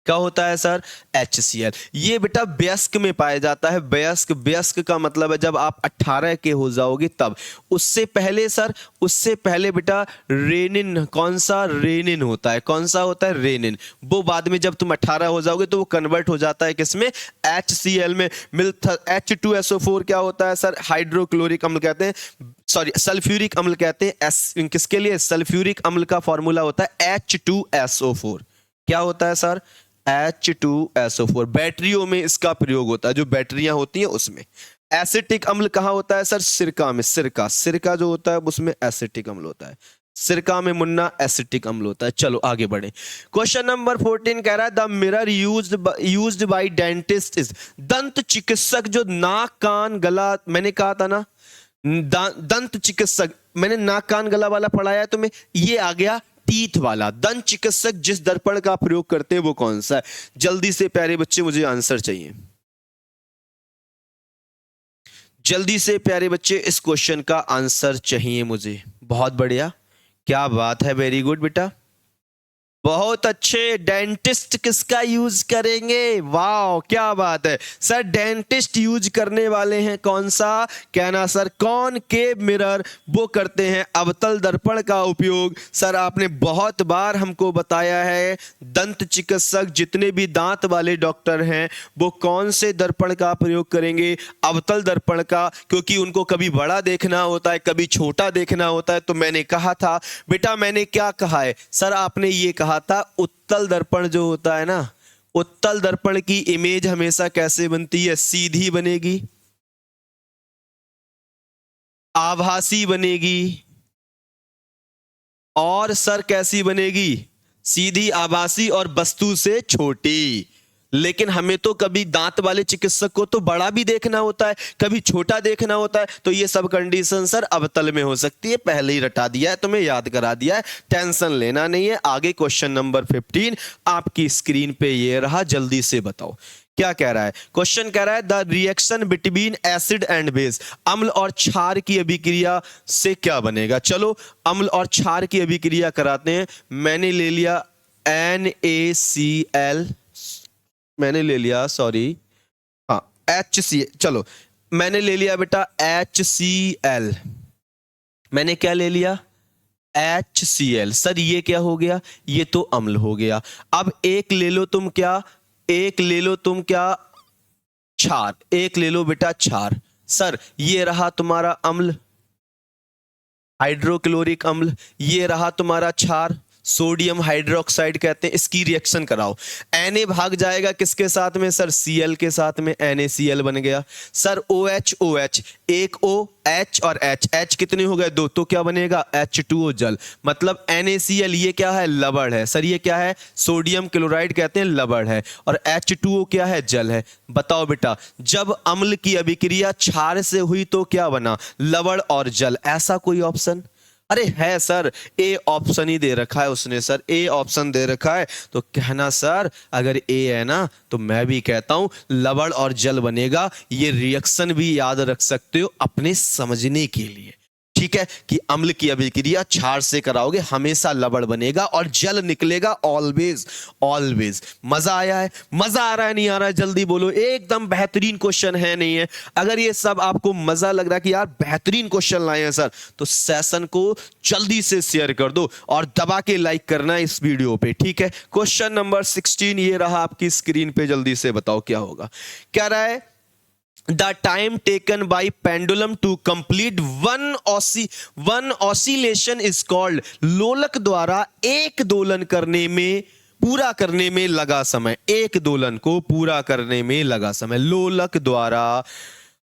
क्या होता है सर? HCl। ये बेटा वयस्क में पाया जाता है। वयस्क, वयस्क का मतलब है जब आप 18 के हो जाओगे तब। उससे पहले सर, उससे पहले बेटा रेनिन, कौन सा? रेनिन होता है। कौन सा होता है? रेनिन। वो बाद में जब तुम 18 हो जाओगे तो वो कन्वर्ट हो जाता है किसमें? HCl में। H2SO4 क्या होता है सर? हाइड्रोक्लोरिक अम्ल कहते हैं, सॉरी सल्फ्यूरिक अम्ल कहते हैं। किसके लिए? सल्फ्यूरिक अम्ल का फॉर्मूला होता है H2SO4। क्या होता है सर? H2SO4। बैटरियों में इसका प्रयोग होता है, जो बैटरियां होती हैं उसमें। एसिटिक अम्ल कहां होता है सर? सिरका में। सिरका, सिरका जो होता है उसमें एसिटिक अम्ल होता है। सिरका में मुन्ना एसिटिक अम्ल होता है। चलो आगे बढ़े। क्वेश्चन नंबर 14 कह रहा है the mirror used by dentist is, दंत चिकित्सक जो नाक कान गला, मैंने कहा था ना दंत चिकित्सक, मैंने नाक कान गला वाला पढ़ाया है तुम्हें, ये आ गया टीथ वाला। दंत चिकित्सक जिस दर्पण का प्रयोग करते हैं वो कौन सा है? जल्दी से प्यारे बच्चे मुझे आंसर चाहिए, जल्दी से प्यारे बच्चे इस क्वेश्चन का आंसर चाहिए मुझे। बहुत बढ़िया, क्या बात है, वेरी गुड बेटा, बहुत अच्छे। डेंटिस्ट किसका यूज करेंगे? वाह क्या बात है सर, डेंटिस्ट यूज करने वाले हैं कौन सा? कहना सर कॉनकेव मिरर, वो करते हैं अवतल दर्पण का उपयोग। सर आपने बहुत बार हमको बताया है दंत चिकित्सक जितने भी दांत वाले डॉक्टर हैं वो कौन से दर्पण का प्रयोग करेंगे? अवतल दर्पण का, क्योंकि उनको कभी बड़ा देखना होता है, कभी छोटा देखना होता है। तो मैंने कहा था बेटा, मैंने क्या कहा है सर? आपने ये कहा था उत्तल दर्पण जो होता है ना, उत्तल दर्पण की इमेज हमेशा कैसे बनती है? सीधी बनेगी, आभासी बनेगी, और सर कैसी बनेगी? सीधी, आभासी और वस्तु से छोटी। लेकिन हमें तो कभी दांत वाले चिकित्सक को तो बड़ा भी देखना होता है, कभी छोटा देखना होता है। तो ये सब कंडीशन सर अवतल में हो सकती है। पहले ही रटा दिया है, तुम्हें याद करा दिया है, टेंशन लेना नहीं है। आगे क्वेश्चन नंबर 15 आपकी स्क्रीन पे ये रहा, जल्दी से बताओ क्या कह रहा है। क्वेश्चन कह रहा है the reaction between acid and base, अम्ल और क्षार की अभिक्रिया से क्या बनेगा? चलो अम्ल और क्षार की अभिक्रिया कराते हैं। मैंने ले लिया NaCl, मैंने ले लिया, सॉरी हाँ HC, चलो मैंने ले लिया बेटा HCl, मैंने क्या ले लिया? HCl। सर ये क्या हो गया? ये तो अम्ल हो गया। अब एक ले लो तुम क्या? एक ले लो तुम क्या? क्षार, एक ले लो बेटा क्षार। सर ये रहा तुम्हारा अम्ल, हाइड्रोक्लोरिक अम्ल, ये रहा तुम्हारा क्षार। सोडियम हाइड्रोक्साइड कहते हैं, इसकी रिएक्शन कराओ। Na भाग जाएगा किसके साथ में सर, Cl के साथ में, NaCl बन गया। सर OH OH, एक O, H और H कितने हो गए, 2, तो क्या बनेगा H2O जल। मतलब NaCl ये क्या है, लवण है। सर ये क्या है, सोडियम क्लोराइड कहते हैं, लवण है। और H2O क्या है, जल है। बताओ बेटा, जब अम्ल की अभिक्रिया क्षार से हुई तो क्या बना, लवण और जल। ऐसा कोई ऑप्शन, अरे है सर, ए ऑप्शन ही दे रखा है उसने, सर ए ऑप्शन दे रखा है। तो कहना सर अगर ए है ना तो मैं भी कहता हूं लवण और जल बनेगा। ये रिएक्शन भी याद रख सकते हो अपने समझने के लिए, ठीक है, कि अम्ल की अभिक्रिया क्षार से कराओगे हमेशा लवण बनेगा और जल निकलेगा, ऑलवेज ऑलवेज। मजा आया है, मजा आ रहा है, नहीं आ रहा है, जल्दी बोलो। एकदम बेहतरीन क्वेश्चन है नहीं है। अगर ये सब आपको मजा लग रहा है कि यार बेहतरीन क्वेश्चन लाए हैं सर, तो सेशन को जल्दी से शेयर कर दो और दबा के लाइक करना है इस वीडियो पे, ठीक है। क्वेश्चन नंबर 16 ये रहा आपकी स्क्रीन पे, जल्दी से बताओ क्या होगा। क्या रहा है, The time taken by pendulum to complete one oscillation is called, लोलक द्वारा एक दोलन करने में, पूरा करने में लगा समय, एक दोलन को पूरा करने में लगा समय, लोलक द्वारा।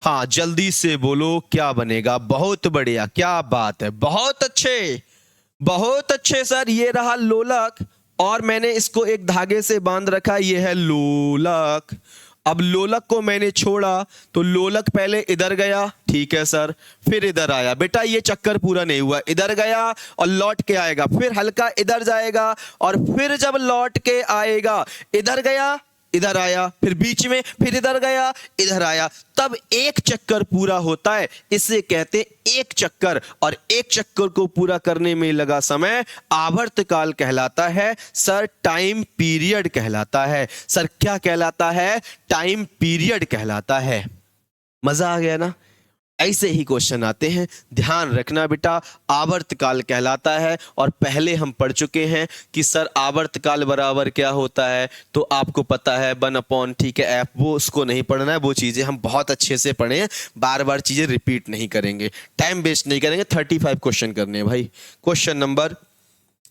हाँ जल्दी से बोलो क्या बनेगा। बहुत बढ़िया, क्या बात है, बहुत अच्छे, बहुत अच्छे सर। ये रहा लोलक और मैंने इसको एक धागे से बांध रखा, ये है लोलक। अब लोलक को मैंने छोड़ा तो लोलक पहले इधर गया, ठीक है सर, फिर इधर आया। बेटा ये चक्कर पूरा नहीं हुआ, इधर गया और लौट के आएगा, फिर हल्का इधर जाएगा और फिर जब लौट के आएगा इधर गया, इधर आया, फिर बीच में फिर इधर गया, इधर आया, तब एक चक्कर पूरा होता है। इसे कहते एक चक्कर, और एक चक्कर को पूरा करने में लगा समय आवर्तकाल कहलाता है सर, टाइम पीरियड कहलाता है। सर क्या कहलाता है, टाइम पीरियड कहलाता है। मजा आ गया ना। ऐसे ही क्वेश्चन आते हैं, ध्यान रखना बेटा। आवर्तकाल कहलाता है और पहले हम पढ़ चुके हैं कि सर आवर्तकाल बराबर क्या होता है, तो आपको पता है 1/, ठीक है, एफ। वो उसको नहीं पढ़ना है, वो चीजें हम बहुत अच्छे से पढ़े हैं, बार बार चीजें रिपीट नहीं करेंगे, टाइम वेस्ट नहीं करेंगे। 35 क्वेश्चन करने हैं भाई। क्वेश्चन नंबर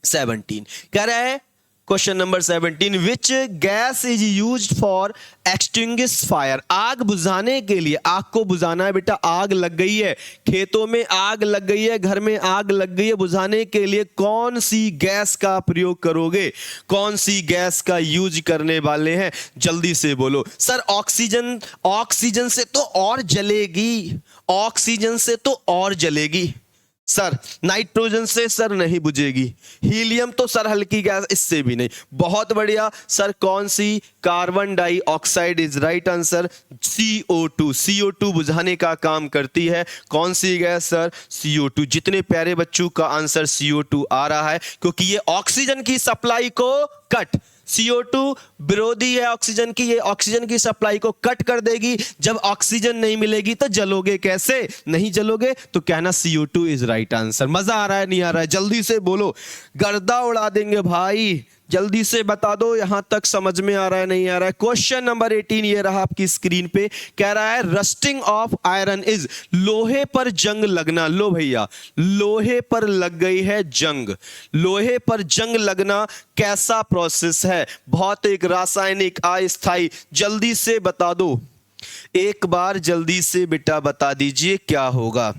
17 कह रहा है, question number 17, which gas is used for extinguish fire, आग बुझाने के लिए। आग को बुझाना है बेटा, आग लग गई है, खेतों में आग लग गई है, घर में आग लग गई है, बुझाने के लिए कौन सी गैस का प्रयोग करोगे, कौन सी गैस का यूज करने वाले हैं, जल्दी से बोलो। सर ऑक्सीजन, ऑक्सीजन से तो और जलेगी, ऑक्सीजन से तो और जलेगी सर। नाइट्रोजन से सर नहीं बुझेगी, हीलियम तो सर हल्की गैस, इससे भी नहीं। बहुत बढ़िया सर, कौन सी, carbon dioxide is right answer. CO2, CO2 बुझाने का काम करती है। कौन सी गैस सर, CO2। जितने प्यारे बच्चों का आंसर CO2 आ रहा है, क्योंकि ये ऑक्सीजन की सप्लाई को कट, CO2 विरोधी है ऑक्सीजन की, ये ऑक्सीजन की सप्लाई को कट कर देगी। जब ऑक्सीजन नहीं मिलेगी तो जलोगे कैसे, नहीं जलोगे, तो कहना CO2 इज राइट आंसर। मजा आ रहा है, नहीं आ रहा है, जल्दी से बोलो, गर्दा उड़ा देंगे भाई। जल्दी से बता दो यहां तक समझ में आ रहा है, नहीं आ रहा है। क्वेश्चन नंबर 18 ये रहा आपकी स्क्रीन पे, कह रहा है रस्टिंग ऑफ आयरन इज, लोहे पर जंग लगना। लो भैया, लोहे पर लग गई है जंग, लोहे पर जंग लगना कैसा प्रोसेस है, भौतिक, रासायनिक, अस्थायी, जल्दी से बता दो। एक बार जल्दी से बेटा बता दीजिए क्या होगा।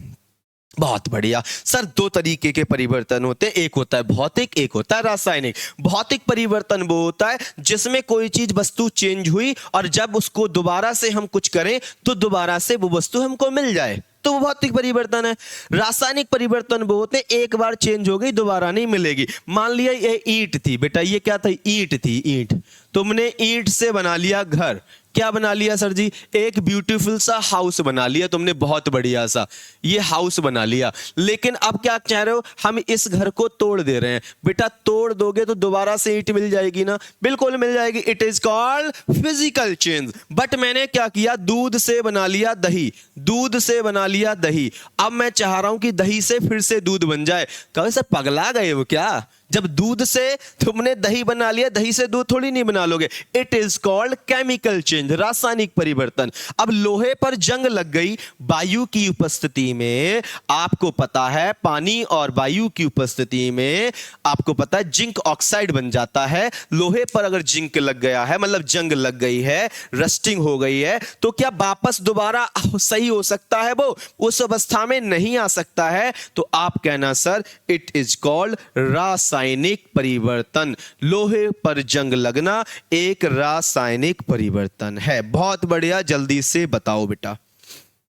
बहुत बढ़िया सर, 2 तरीके के परिवर्तन होते हैं, एक होता है भौतिक, एक होता है रासायनिक। भौतिक परिवर्तन वो होता है जिसमें कोई चीज, वस्तु चेंज हुई और जब उसको दोबारा से हम कुछ करें तो दोबारा से वो वस्तु हमको मिल जाए, तो वो भौतिक परिवर्तन है। रासायनिक परिवर्तन वो होते हैं एक बार चेंज हो गई दोबारा नहीं मिलेगी। मान लिया ये ईंट थी बेटा, ये क्या था, ईंट थी, ईंट। तुमने ईंट से बना लिया घर, क्या बना लिया सर जी, एक ब्यूटीफुल सा हाउस बना लिया तुमने, बहुत बढ़िया सा ये हाउस बना लिया। लेकिन अब क्या कह रहे हो, हम इस घर को तोड़ दे रहे हैं। बेटा तोड़ दोगे तो दोबारा से ईंट मिल जाएगी ना, बिल्कुल मिल जाएगी। It is called physical change. But मैंने क्या किया, दूध से बना लिया दही, दूध से बना लिया दही। अब मैं चाह रहा हूं कि दही से फिर से दूध बन जाए। कहे सर पगला गए वो क्या, जब दूध से तुमने दही बना लिया, दही से दूध थोड़ी नहीं बना लोगे। It is called chemical change, रासायनिक परिवर्तन। अब लोहे पर जंग लग गई वायु की उपस्थिति में। आपको पता है पानी और वायु की उपस्थिति में आपको पता है जिंक ऑक्साइड बन जाता है। लोहे पर अगर जिंक लग गया है, मतलब जंग लग गई है, रस्टिंग हो गई है, तो क्या वापस दोबारा सही हो सकता है? वो उस अवस्था में नहीं आ सकता है। तो आप कहना सर इट इज कॉल्ड रासायनिक परिवर्तन। लोहे पर जंग लगना एक रासायनिक परिवर्तन है। बहुत बढ़िया, जल्दी से बताओ बेटा,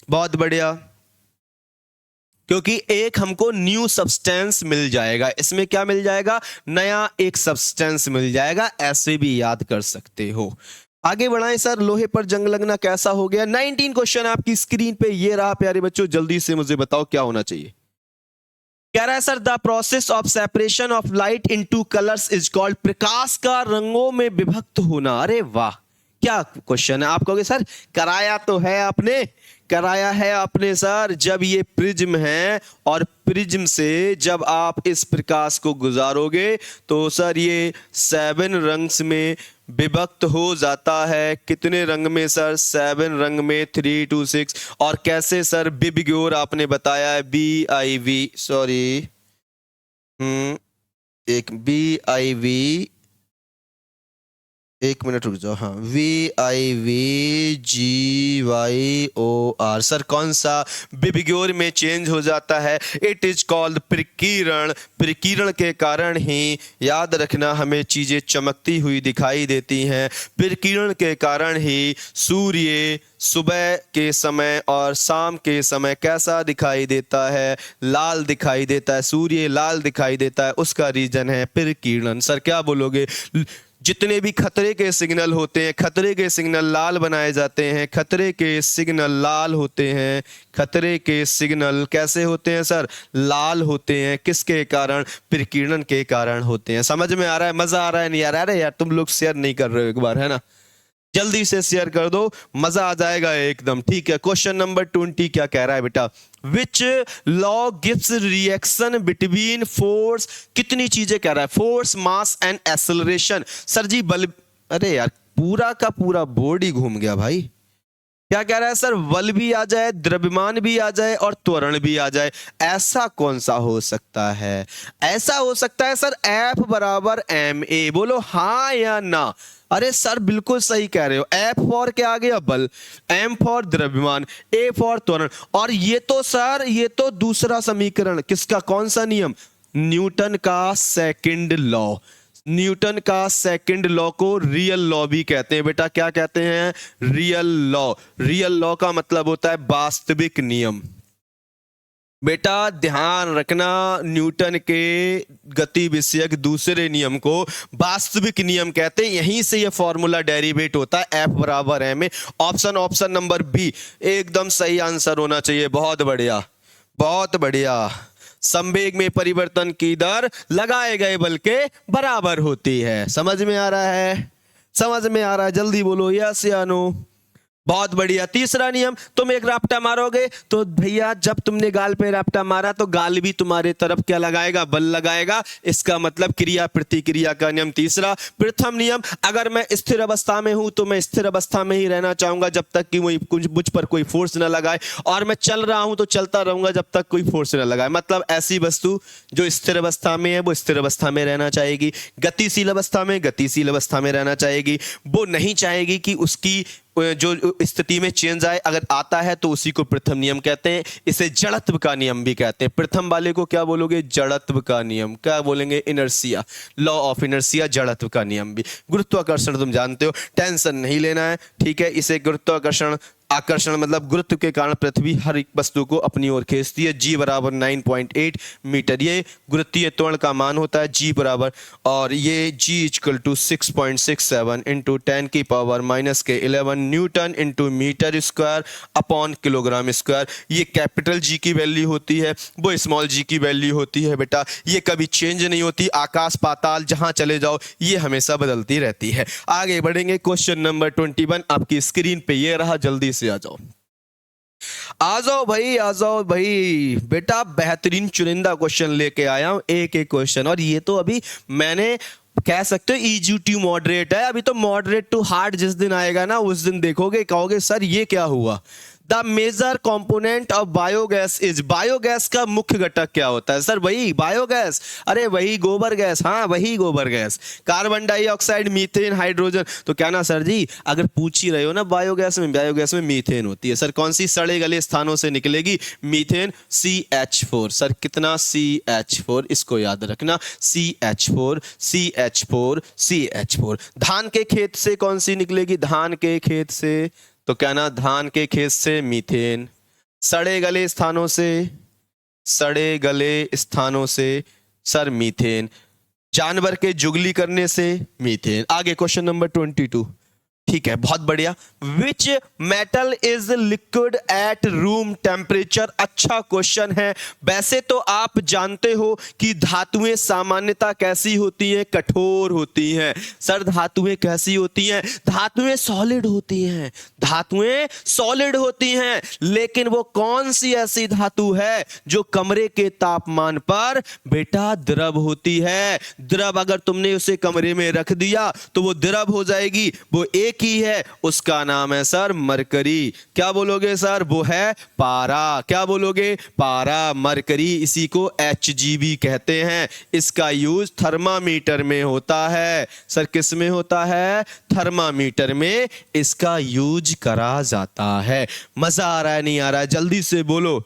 बहुत बढ़िया। क्योंकि एक हमको न्यू सब्सटेंस मिल जाएगा, इसमें क्या मिल जाएगा? नया एक सब्सटेंस मिल जाएगा, ऐसे भी याद कर सकते हो। आगे बढ़ाएं सर, लोहे पर जंग लगना कैसा हो गया? 19 क्वेश्चन आपकी स्क्रीन पे ये रहा प्यारे बच्चों, जल्दी से मुझे बताओ क्या होना चाहिए। कह रहा है sir the process of separation of light into colours is called, प्रकाश का रंगों में विभक्त होना। अरे वाह, क्या क्वेश्चन है। आप कहोगे सर कराया तो है आपने, कराया है आपने सर। जब ये प्रिज्म है और प्रिज्म से जब आप इस प्रकाश को गुजारोगे तो सर ये 7 रंग्स में विभक्त हो जाता है। कितने रंग में सर? 7 रंग में, 3 to 6। और कैसे सर? बिबिग्योर आपने बताया है, BIV, सॉरी एक BIV, एक मिनट रुक जाओ, हाँ VIVGYOR। सर कौन सा? बिबिग्योर में चेंज हो जाता है। इट इज कॉल्ड प्रकीर्ण। प्रकीर्ण के कारण ही याद रखना हमें चीजें चमकती हुई दिखाई देती हैं। प्रकीर्ण के कारण ही सूर्य सुबह के समय और शाम के समय कैसा दिखाई देता है? लाल दिखाई देता है। सूर्य लाल दिखाई देता है, उसका रीजन है प्रकीर्णन। सर क्या बोलोगे? जितने भी खतरे के सिग्नल होते हैं, खतरे के सिग्नल लाल बनाए जाते हैं। खतरे के सिग्नल लाल होते हैं। खतरे के सिग्नल कैसे होते हैं सर? लाल होते हैं। किसके कारण? प्रकीर्णन के कारण होते हैं। समझ में आ रहा है? मजा आ रहा है नहीं आ रहा है? अरे यार तुम लोग शेयर नहीं कर रहे हो, एक बार है ना, जल्दी से शेयर कर दो, मजा आ जाएगा एकदम। ठीक है, क्वेश्चन नंबर 20 क्या कह रहा है बेटा? Which law gives reaction between force, कितनी चीजें कह रहा है? Force, mass and acceleration. Sir ji बल, अरे यार पूरा का पूरा बोर्ड ही घूम गया भाई। क्या कह रहा है सर? बल भी आ जाए, द्रव्यमान भी आ जाए और त्वरण भी आ जाए। ऐसा कौन सा हो सकता है? ऐसा हो सकता है सर F बराबर ma। बोलो हाँ या ना? अरे सर बिल्कुल सही कह रहे हो। F फॉर क्या आ गया? बल, M फॉर द्रव्यमान, A फॉर त्वरण। और ये तो सर ये तो दूसरा समीकरण किसका? कौन सा नियम? न्यूटन का सेकंड लॉ। न्यूटन का सेकंड लॉ को रियल लॉ भी कहते हैं बेटा। क्या कहते हैं? Real law. रियल लॉ का मतलब होता है वास्तविक नियम। बेटा ध्यान रखना, न्यूटन के गति विषयक दूसरे नियम को वास्तविक नियम कहते हैं। यहीं से ये फॉर्मूला डेरिवेट होता है, F बराबर m। ऑप्शन नंबर बी एकदम सही आंसर होना चाहिए। बहुत बढ़िया, बहुत बढ़िया। संवेग में परिवर्तन की दर लगाए गए बल के बराबर होती है। समझ में आ रहा है? समझ में आ रहा है? जल्दी बोलो यस या नो। बहुत बढ़िया। तीसरा नियम, तुम एक रापटा मारोगे तो भैया जब तुमने गाल पे रापटा मारा तो गाल भी तुम्हारे तरफ क्या लगाएगा? बल लगाएगा। इसका मतलब क्रिया प्रतिक्रिया का नियम। तीसरा, प्रथम नियम, अगर मैं स्थिर अवस्था में हूं तो मैं स्थिर अवस्था में ही रहना चाहूंगा जब तक कि मुझ पर कोई फोर्स न लगाए, और मैं चल रहा हूं तो चलता रहूंगा जब तक कोई फोर्स न लगाए। मतलब ऐसी वस्तु जो स्थिर अवस्था में है वो स्थिर अवस्था में रहना चाहेगी, गतिशील अवस्था में गतिशील अवस्था में रहना चाहेगी। वो नहीं चाहेगी कि उसकी जो स्थिति में चेंज आए, अगर आता है तो उसी को प्रथम नियम कहते हैं। इसे जड़त्व का नियम भी कहते हैं। प्रथम वाले को क्या बोलोगे? जड़त्व का नियम। क्या बोलेंगे? इनर्शिया, लॉ ऑफ इनर्शिया, जड़त्व का नियम भी। गुरुत्वाकर्षण तुम जानते हो, टेंशन नहीं लेना है, ठीक है। इसे गुरुत्वाकर्षण, आकर्षण मतलब गुरुत्व के कारण पृथ्वी हर एक वस्तु को अपनी ओर खींचती है। G बराबर 9.8 मीटर ये गुरुत्वीय त्वरण का मान होता है, G बराबर। और ये G इक्वल टू 6.67 इंटू 10 की पावर माइनस के 11 newton into metre square upon kilogram square. ये कैपिटल G की वैल्यू होती है, वो स्मॉल g की वैल्यू होती है बेटा। ये कभी चेंज नहीं होती, आकाश पाताल जहां चले जाओ ये हमेशा बदलती रहती है। आगे बढ़ेंगे, क्वेश्चन नंबर 21 आपकी स्क्रीन पे ये रहा, जल्दी से आ जाओ। आ जाओ भाई, आ जाओ भाई बेटा, बेहतरीन चुनिंदा क्वेश्चन लेके आया हूं, एक एक क्वेश्चन। और ये तो अभी मैंने कह सकते हो इजी टू मॉडरेट है, अभी तो मॉडरेट टू हार्ड जिस दिन आएगा ना उस दिन देखोगे, कहोगे सर ये क्या हुआ। The major component of biogas is, biogas का मुख्य घटक क्या होता है सर? वही बायोगैस, अरे वही गोबर गैस, हाँ वही गोबर gas, carbon dioxide, methane, hydrogen. तो क्या ना सर जी, अगर पूछ ही रहे हो ना बायोगैस में, बायोगैस में मीथेन होती है सर। कौन सी सड़े गले स्थानों से निकलेगी? Methane, CH4 sir. कितना? CH4, इसको याद रखना, CH4 CH4 CH4। धान के खेत से कौन सी निकलेगी? धान के खेत से, तो क्या ना धान के खेत से मीथेन। सड़े गले स्थानों से, सड़े गले स्थानों से सर मीथेन। जानवर के जुगली करने से मीथेन। आगे क्वेश्चन नंबर 22, ठीक है बहुत बढ़िया। Which metal is liquid at room temperature? अच्छा क्वेश्चन है। वैसे तो आप जानते हो कि धातुएं सामान्यतः कैसी होती हैं? कठोर होती हैं सर। धातुएं कैसी होती हैं? धातुएं सॉलिड होती हैं, धातुएं सॉलिड होती हैं। लेकिन वो कौन सी ऐसी धातु है जो कमरे के तापमान पर बेटा द्रव होती है? द्रव अगर तुमने उसे कमरे में रख दिया तो वो द्रव हो जाएगी। वो एक ही है, उसका नाम है सर मरकरी। क्या बोलोगे सर? वो है पारा। क्या बोलोगे? पारा, मरकरी। इसी को HGV कहते हैं। इसका यूज थर्मामीटर में होता है सर। किस में होता है? थर्मामीटर में इसका यूज करा जाता है। मजा आ रहा है नहीं आ रहा है? जल्दी से बोलो।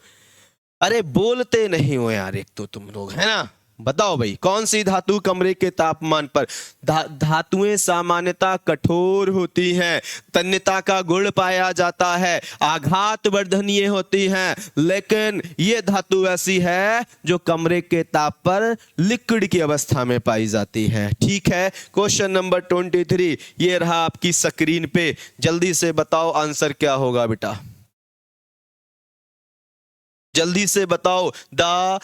अरे बोलते नहीं हो यार, एक तो तुम लोग है ना। बताओ भाई, कौन सी धातु कमरे के तापमान पर? धातुएं सामान्यतः कठोर होती हैं, तन्यता का गुण पाया जाता है, आघात वर्धनीय होती हैं। लेकिन ये धातु ऐसी है जो कमरे के ताप पर लिक्विड की अवस्था में पाई जाती है। ठीक है, क्वेश्चन नंबर 23 ये रहा आपकी स्क्रीन पे। जल्दी से बताओ आंसर क्या होगा बेटा, जल्दी से बताओ। The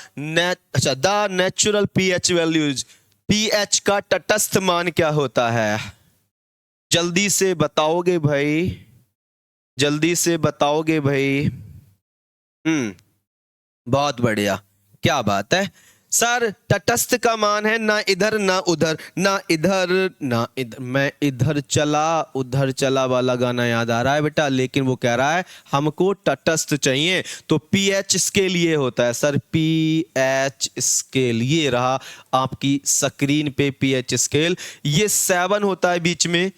natural pH values, pH का तटस्थ मान क्या होता है? जल्दी से बताओगे भाई, जल्दी से बताओगे भाई। बहुत बढ़िया, क्या बात है सर। तटस्थ का मान है ना इधर ना उधर, ना इधर ना इधर। मैं इधर चला उधर चला वाला गाना याद आ रहा है बेटा, लेकिन वो कह रहा है हमको तटस्थ चाहिए। तो पीएच स्केल ये होता है सर, पीएच स्केल ये रहा आपकी स्क्रीन पे। पीएच स्केल ये 7 होता है बीच में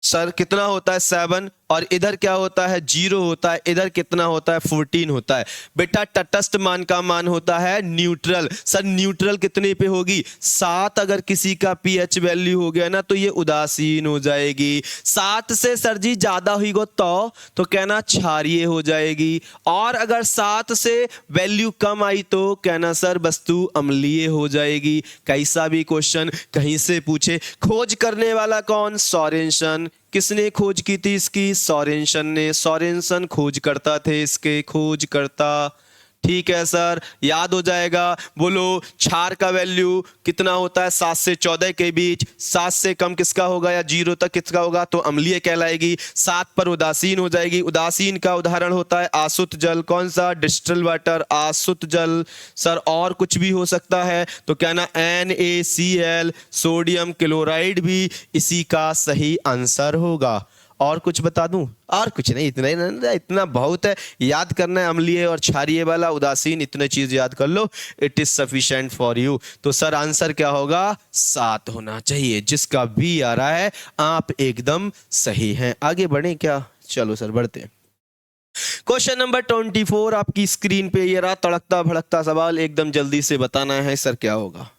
सर। कितना होता है? 7। और इधर क्या होता है? 0 होता है। इधर कितना होता है? 14 होता है बेटा। तटस्थ मान का मान होता है न्यूट्रल सर। न्यूट्रल कितने पे होगी? 7। अगर किसी का पीएच वैल्यू हो गया ना तो ये उदासीन हो जाएगी। 7 से सर जी ज्यादा हुई गो तो कहना क्षारीय हो जाएगी। और अगर 7 से वैल्यू कम आई तो कहना सर वस्तु अम्लीय हो जाएगी। कैसा भी क्वेश्चन कहीं से पूछे। खोज करने वाला कौन? सोरेनसन। किसने खोज की थी इसकी? सोरेनसन ने। सोरेनसन खोज करता थे इसके, खोज करता। ठीक है सर, याद हो जाएगा। बोलो क्षार का वैल्यू कितना होता है? 7 से 14 के बीच। 7 से कम किसका होगा या 0 तक किसका होगा? तो अम्लीय कहलाएगी। 7 पर उदासीन हो जाएगी। उदासीन का उदाहरण होता है आसुत जल। कौन सा? डिस्टिल वाटर, आसुत जल सर। और कुछ भी हो सकता है तो क्या ना NaCl, सोडियम क्लोराइड भी इसी का सही आंसर होगा। और कुछ बता दूं? और कुछ नहीं, इतना बहुत है। याद करना है अम्लीय और क्षारीय वाला, उदासीन, इतने चीज याद कर लो। It is sufficient for you. तो सर आंसर क्या होगा? 7 होना चाहिए। जिसका भी आ रहा है आप एकदम सही हैं। आगे बढ़े क्या? चलो सर बढ़ते हैं। क्वेश्चन नंबर 24 आपकी स्क्रीन पे ये रहा। तड़कता भड़कता सवाल, एकदम जल्दी से बताना है सर क्या होगा।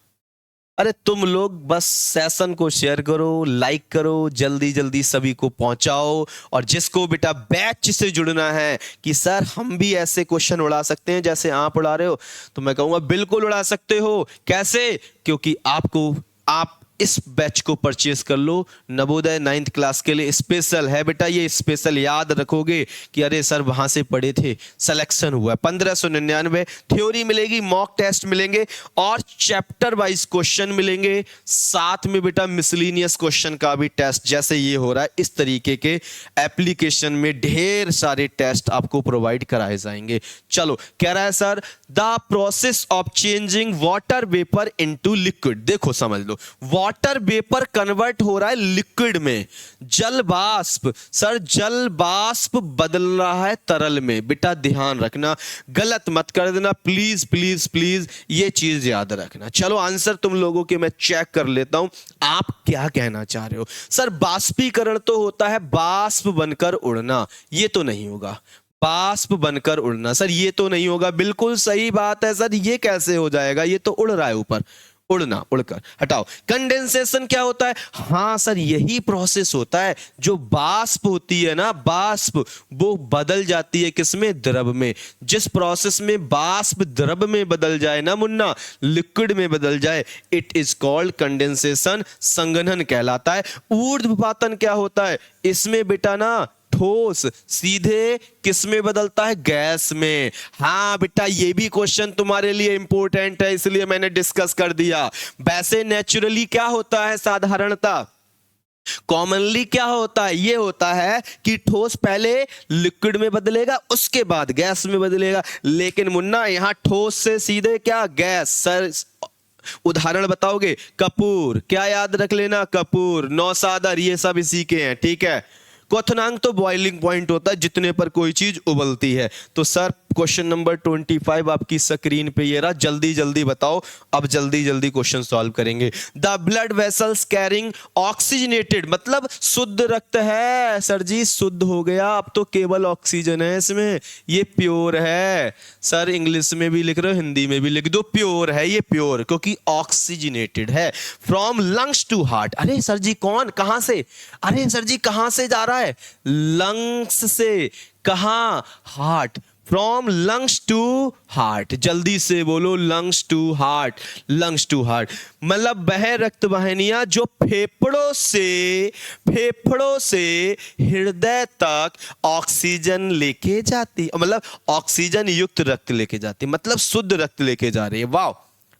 अरे तुम लोग बस सेशन को शेयर करो, लाइक करो, जल्दी जल्दी सभी को पहुंचाओ। और जिसको बेटा बैच से जुड़ना है कि सर हम भी ऐसे क्वेश्चन उड़ा सकते हैं जैसे आप उड़ा रहे हो, तो मैं कहूंगा बिल्कुल उड़ा सकते हो। कैसे? क्योंकि आप इस बैच को परचेस कर लो। नवोदय 9th क्लास के लिए स्पेशल है बेटा, ये स्पेशल याद रखोगे कि अरे सर वहां से पढ़े थे, सिलेक्शन हुआ 1599। थ्योरी मिलेगी, मॉक टेस्ट मिलेंगे और चैप्टर वाइज क्वेश्चन मिलेंगे, साथ में बेटा मिसलिनियस क्वेश्चन का भी टेस्ट जैसे ये हो रहा है इस तरीके के एप्लीकेशन में ढेर सारे टेस्ट आपको प्रोवाइड कराए जाएंगे। चलो कह रहा है sir the process of changing water vapour into liquid. देखो समझ लो, वाटर वेपर कन्वर्ट हो रहा है लिक्विड में, जल वाष्प, सर जल वाष्प बदल रहा है तरल में। बेटा ध्यान रखना, गलत मत कर देना प्लीज प्लीज प्लीज, ये चीज याद रखना। चलो आंसर तुम लोगों के मैं चेक कर लेता हूं, आप क्या कहना चाह रहे हो। सर बाष्पीकरण तो होता है बाष्प बनकर उड़ना, ये तो नहीं होगा। बाष्प बनकर उड़ना सर ये तो नहीं होगा, बिल्कुल सही बात है सर, ये कैसे हो जाएगा, ये तो उड़ रहा है ऊपर, उड़ना, उड़कर हटाओ। कंडेंसेशन क्या होता है, हाँ सर यही प्रोसेस होता है, जो बाष्प होती है ना, बाष्प वो बदल जाती है किसमें, द्रव में। जिस प्रोसेस में बाष्प द्रव में बदल जाए ना मुन्ना, लिक्विड में बदल जाए, इट इज कॉल्ड कंडेंसेशन, संघनन कहलाता है। ऊर्ध्वपातन क्या होता है, इसमें बेटा ना ठोस सीधे किस में बदलता है, गैस में। हाँ बेटा ये भी क्वेश्चन तुम्हारे लिए इंपॉर्टेंट है, इसलिए मैंने डिस्कस कर दिया। वैसे नेचुरली क्या होता है, साधारणता कॉमनली क्या होता है, ये होता है कि ठोस पहले लिक्विड में बदलेगा उसके बाद गैस में बदलेगा, लेकिन मुन्ना यहां ठोस से सीधे क्या, गैस। सर उदाहरण बताओगे, कपूर, क्या याद रख लेना, कपूर, नौसादर, ये सब इसी के हैं, ठीक है। क्वथनांक तो बॉइलिंग पॉइंट होता है जितने पर कोई चीज उबलती है। तो सर क्वेश्चन नंबर 25 आपकी स्क्रीन पे ये रहा, जल्दी जल्दी बताओ, अब जल्दी जल्दी क्वेश्चन सॉल्व करेंगे। The blood vessels carrying oxygenated, मतलब शुद्ध रक्त है। सर जी शुद्ध हो गया, अब तो केवल ऑक्सीजन है इसमें, ये प्योर है। सर इंग्लिश में भी लिख रहे हो, हिंदी में भी लिख दो, प्योर है ये, प्योर, क्योंकि ऑक्सीजनेटेड है। फ्रॉम लंग्स टू हार्ट, अरे सर जी कौन, कहां से, अरे सर जी कहां से जा रहा है, लंग्स से, कहां, heart, from lungs to heart, जल्दी से बोलो, lungs to heart, lungs to heart, मतलब वह रक्त वाहिनियां जो फेफड़ों से हृदय तक ऑक्सीजन लेके जाती, मतलब ऑक्सीजन युक्त रक्त लेके जाती, मतलब शुद्ध रक्त लेके जा रही है। वाह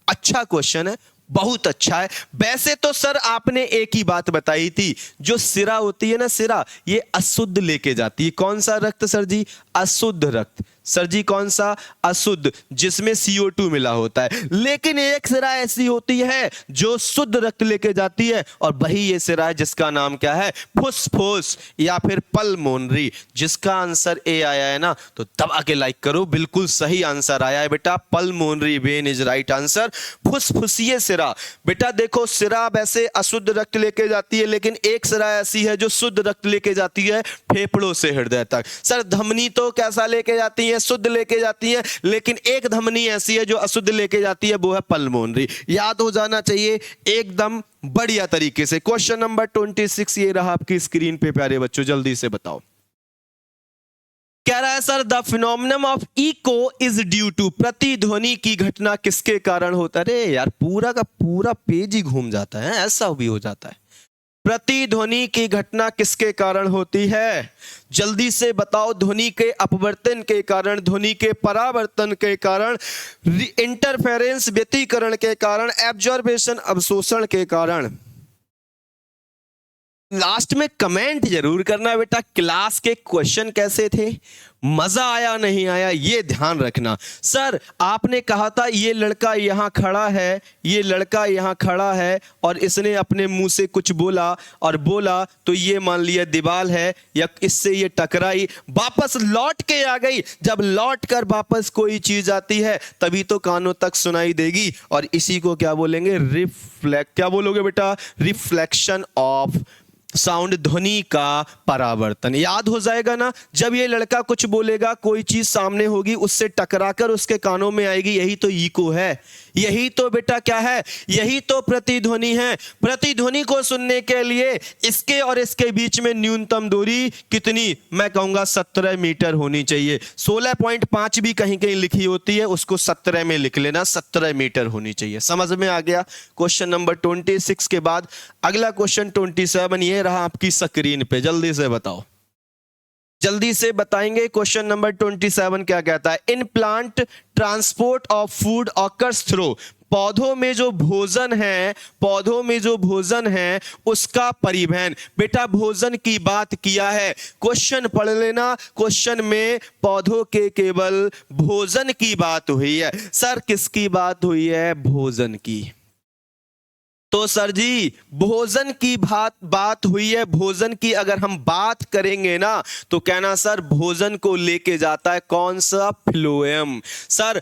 अच्छा क्वेश्चन है, बहुत अच्छा है। वैसे तो सर आपने एक ही बात बताई थी, जो सिरा होती है ना, सिरा, ये अशुद्ध लेके जाती है। कौन सा रक्त सर जी, अशुद्ध रक्त। सर जी कौन सा, अशुद्ध, जिसमें CO2 मिला होता है। लेकिन एक सिरा ऐसी होती है जो शुद्ध रक्त लेके जाती है, और वही ये सिरा है जिसका नाम क्या है, फुसफुस या फिर पल्मोनरी। जिसका आंसर ए आया है ना, तो दबा के लाइक करो, बिल्कुल सही आंसर आया है बेटा, pulmonary vein is right answer. फुसफुसिये सिरा, बेटा देखो सिरा वैसे अशुद्ध रक्त लेके जाती है, लेकिन एक सिरा ऐसी है जो शुद्ध रक्त लेके जाती है फेफड़ों से हृदय तक। सर धमनी तो कैसा लेके जाती है, शुद्ध लेके जाती है, लेकिन एक धमनी ऐसी है जो अशुद्ध लेके जाती है, वो है पल्मोनरी। याद हो जाना चाहिए एकदम बढ़िया तरीके से। क्वेश्चन नंबर 26 ये रहा आपकी स्क्रीन पे प्यारे बच्चों, जल्दी से बताओ। कह रहा है sir the phenomenon of echo is due to, प्रतिध्वनि की घटना किसके कारण होता है। अरे यार पूरा का पूरा पेज ही घूम जाता है, ऐसा भी हो जाता है। प्रतिध्वनि की घटना किसके कारण होती है, जल्दी से बताओ। ध्वनि के अपवर्तन के कारण, ध्वनि के परावर्तन के कारण, इंटरफेरेंस व्यतिकरण के कारण, एब्जॉर्बेशन अवशोषण के कारण। लास्ट में कमेंट जरूर करना बेटा, क्लास के क्वेश्चन कैसे थे, मजा आया नहीं आया, ये ध्यान रखना। सर आपने कहा था ये लड़का यहां खड़ा है, ये लड़का यहां खड़ा है और इसने अपने मुंह से कुछ बोला, और बोला तो ये मान लिया दीवार है, या इससे ये टकराई, वापस लौट के आ गई। जब लौट कर वापस कोई चीज आती है तभी तो कानों तक सुनाई देगी, और इसी को क्या बोलेंगे, रिफ्लेक्ट, क्या बोलोगे बेटा, रिफ्लेक्शन ऑफ साउंड ध्वनि का परावर्तन। याद हो जाएगा ना, जब ये लड़का कुछ बोलेगा, कोई चीज सामने होगी, उससे टकराकर उसके कानों में आएगी, यही तो इको है, यही तो बेटा क्या है, यही तो प्रतिध्वनि है। प्रतिध्वनि को सुनने के लिए इसके और इसके बीच में न्यूनतम दूरी कितनी, मैं कहूंगा 17 मीटर होनी चाहिए। 16.5 भी कहीं कहीं लिखी होती है, उसको 17 में लिख लेना, 17 मीटर होनी चाहिए। समझ में आ गया। क्वेश्चन नंबर 26 के बाद अगला क्वेश्चन 27, ये रहा आपकी स्क्रीन पे, जल्दी से बताओ, जल्दी से बताएंगे। क्वेश्चन नंबर 27 क्या कहता है, in plant transport of food occurs through, पौधों में जो भोजन है, पौधों में जो भोजन है उसका परिवहन। बेटा भोजन की बात किया है, क्वेश्चन पढ़ लेना, क्वेश्चन में पौधों के केवल भोजन की बात हुई है। सर किसकी बात हुई है, भोजन की। तो सर जी भोजन की बात हुई है, भोजन की अगर हम बात करेंगे ना तो कहना सर भोजन को लेके जाता है कौन सा, फ्लोएम। सर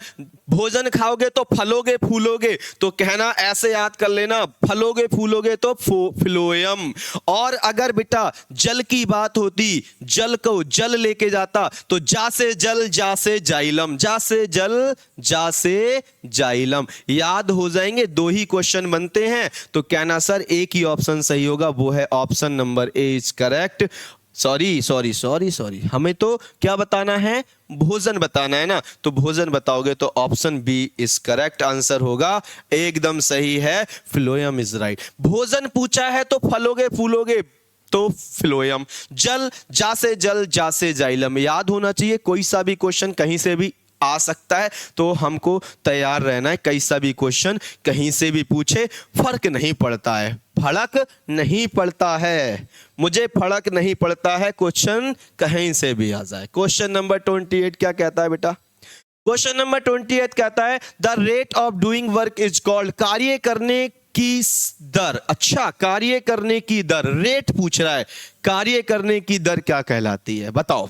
भोजन खाओगे तो फलोगे फूलोगे, तो कहना ऐसे याद कर लेना, फलोगे फूलोगे तो फ्लोएम। और अगर बेटा जल की बात होती, जल को जल लेके जाता तो जा से जल जा से जाइलम, जा से जल जा से जाइलम। याद हो जाएंगे, दो ही क्वेश्चन बनते हैं, तो कहना सर एक ही ऑप्शन सही होगा, वो है option number A is correct. Sorry, हमें तो क्या बताना है, भोजन बताना है ना, तो भोजन बताओगे तो option B is correct answer होगा, एकदम सही है, फ्लोएम इज राइट। भोजन पूछा है तो फलोगे फूलोगे तो फ्लोएम, जल जा से जल जा से जाइलम। याद होना चाहिए, कोई सा भी क्वेश्चन कहीं से भी आ सकता है, तो हमको तैयार रहना है, कैसा भी क्वेश्चन कहीं से भी पूछे, फर्क नहीं पड़ता है, फर्क नहीं पड़ता है, मुझे फर्क नहीं पड़ता है, क्वेश्चन कहीं से भी आ जाए। क्वेश्चन नंबर 28 क्या कहता है बेटा, क्वेश्चन नंबर 28 कहता है the rate of doing work is called, कार्य करने की दर। अच्छा, कार्य करने की दर, रेट पूछ रहा है, कार्य करने की दर क्या कहलाती है, बताओ।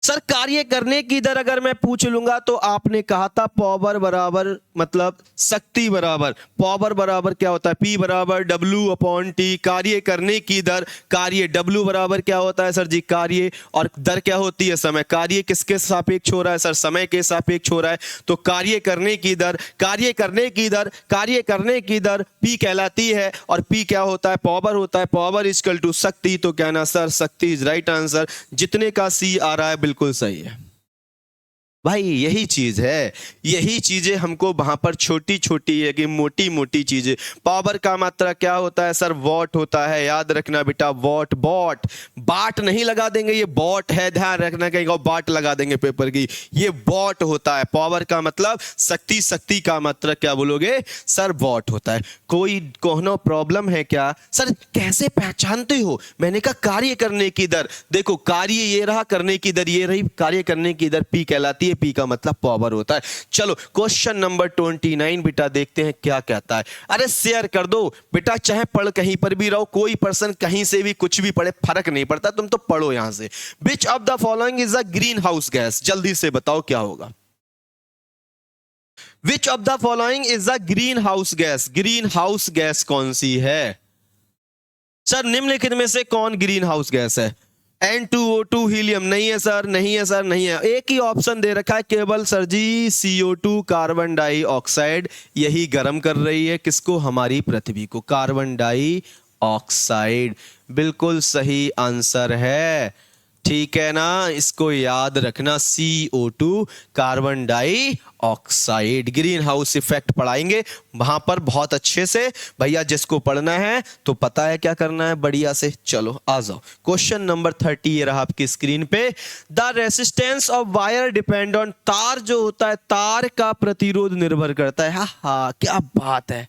सर कार्य करने की दर अगर मैं पूछ लूंगा तो आपने कहा था पावर बराबर, मतलब शक्ति बराबर, पावर बराबर क्या होता है, P बराबर W अपॉन T, कार्य करने की दर, कार्य W बराबर क्या होता है सर जी, कार्य, और दर क्या होती है, समय। कार्य किसके सापेक्ष हो रहा है सर, समय के सापेक्ष हो रहा है, तो कार्य करने की दर, कार्य करने की दर, कार्य करने की दर P कहलाती है, और P क्या होता है, पावर होता है, पावर इक्वल टू शक्ति, तो कहना सर शक्ति इज राइट आंसर। जितने का C आ रहा है बिल्कुल सही है भाई, यही चीज है, यही चीजें हमको वहां पर छोटी छोटी है कि मोटी मोटी चीजें। पावर का मात्रा क्या होता है सर, वॉट होता है, याद रखना बेटा, वॉट, बॉट, बाट नहीं लगा देंगे, ये बॉट है, ध्यान रखना, कहीं को बाट लगा देंगे पेपर की, ये वॉट होता है। पावर का मतलब शक्ति, शक्ति का मात्रा क्या बोलोगे सर, वॉट होता है। कोई कोनो प्रॉब्लम है क्या सर, कैसे पहचानते हो, मैंने कहा कार्य करने की दर, देखो कार्य ये रहा, करने की दर ये रही, कार्य करने की दर P कहलाती है, P का मतलब पावर होता है। चलो क्वेश्चन नंबर 29 बेटा देखते हैं क्या कहता है। अरे शेयर कर दो बेटा, चाहे पढ़ कहीं पर भी रहो, कोई पर्सन कहीं से भी कुछ भी पढ़े, फर्क नहीं पड़ता, तुम तो पढ़ो यहां से। Which of the following is a green house gas, जल्दी से बताओ क्या होगा। Which of the following is a green house gas, green house gas कौन सी है सर, निम्नलिखित में से कौन ग्रीन हाउस गैस है। N2O2 हीलियम नहीं है सर, नहीं है सर, नहीं है। एक ही ऑप्शन दे रखा है केवल सर जी, CO2 कार्बन डाइऑक्साइड, यही गर्म कर रही है किसको, हमारी पृथ्वी को, कार्बन डाइऑक्साइड, बिल्कुल सही आंसर है, ठीक है ना, इसको याद रखना, CO2 carbon dioxide. Green house effect पढ़ाएंगे वहां पर बहुत अच्छे से भैया, जिसको पढ़ना है तो पता है क्या करना है बढ़िया से। चलो आ जाओ, क्वेश्चन नंबर 30 ये रहा आपकी स्क्रीन पे। The resistance of wire depend on, तार जो होता है, तार का प्रतिरोध निर्भर करता है। हाँ क्या बात है,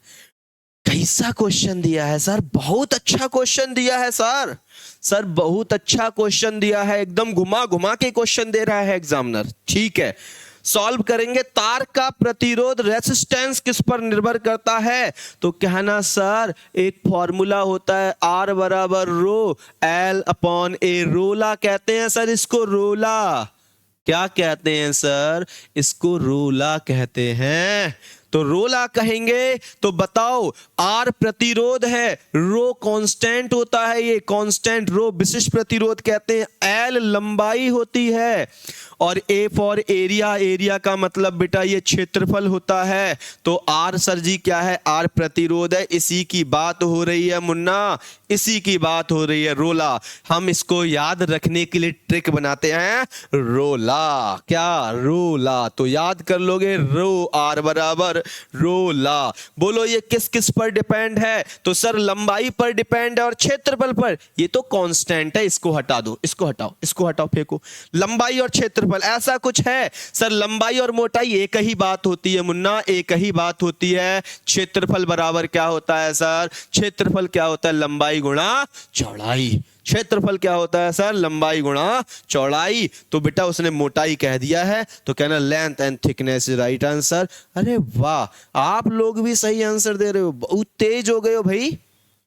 कैसा क्वेश्चन दिया है सर, बहुत अच्छा क्वेश्चन दिया है सर, सर बहुत अच्छा क्वेश्चन दिया है, एकदम घुमा घुमा के क्वेश्चन दे रहा है एग्जामिनर। ठीक है, सॉल्व करेंगे। तार का प्रतिरोध, रेसिस्टेंस किस पर निर्भर करता है, तो कहना सर एक फॉर्मूला होता है, R बराबर रो L अपॉन A, रोला कहते हैं सर इसको, रोला क्या कहते हैं सर, इसको रोला कहते हैं। तो रोला कहेंगे। तो बताओ, आर प्रतिरोध है, रो कांस्टेंट होता है, ये कांस्टेंट रो विशिष्ट प्रतिरोध कहते हैं, एल लंबाई होती है, और ए फॉर एरिया, एरिया का मतलब बेटा ये क्षेत्रफल होता है। तो आर सर जी क्या है, आर प्रतिरोध है। इसी की बात हो रही है मुन्ना, इसी की बात हो रही है। रोला, हम इसको याद रखने के लिए ट्रिक बनाते हैं, रोला, क्या रोला, तो याद कर लोगे, रो आर बराबर रोला। बोलो ये किस किस पर डिपेंड है, तो सर लंबाई पर डिपेंड है और क्षेत्रफल पर। ये तो कांस्टेंट है, इसको हटा दो, इसको हटाओ, इसको हटाओ, फेंको। लंबाई और क्षेत्रफल ऐसा कुछ है सर, लंबाई और मोटाई एक ही बात होती है मुन्ना, एक ही बात होती है। क्षेत्रफल बराबर क्या होता है सर, क्षेत्रफल क्या होता है, लंबाई गुणा चौड़ाई। क्षेत्रफल क्या होता है सर, लंबाई गुणा चौड़ाई। तो बेटा उसने मोटाई कह दिया है, तो कहना length and thickness is right answer. अरे वाह, आप लोग भी सही आंसर दे रहे हो, बहुत तेज हो गए हो भाई,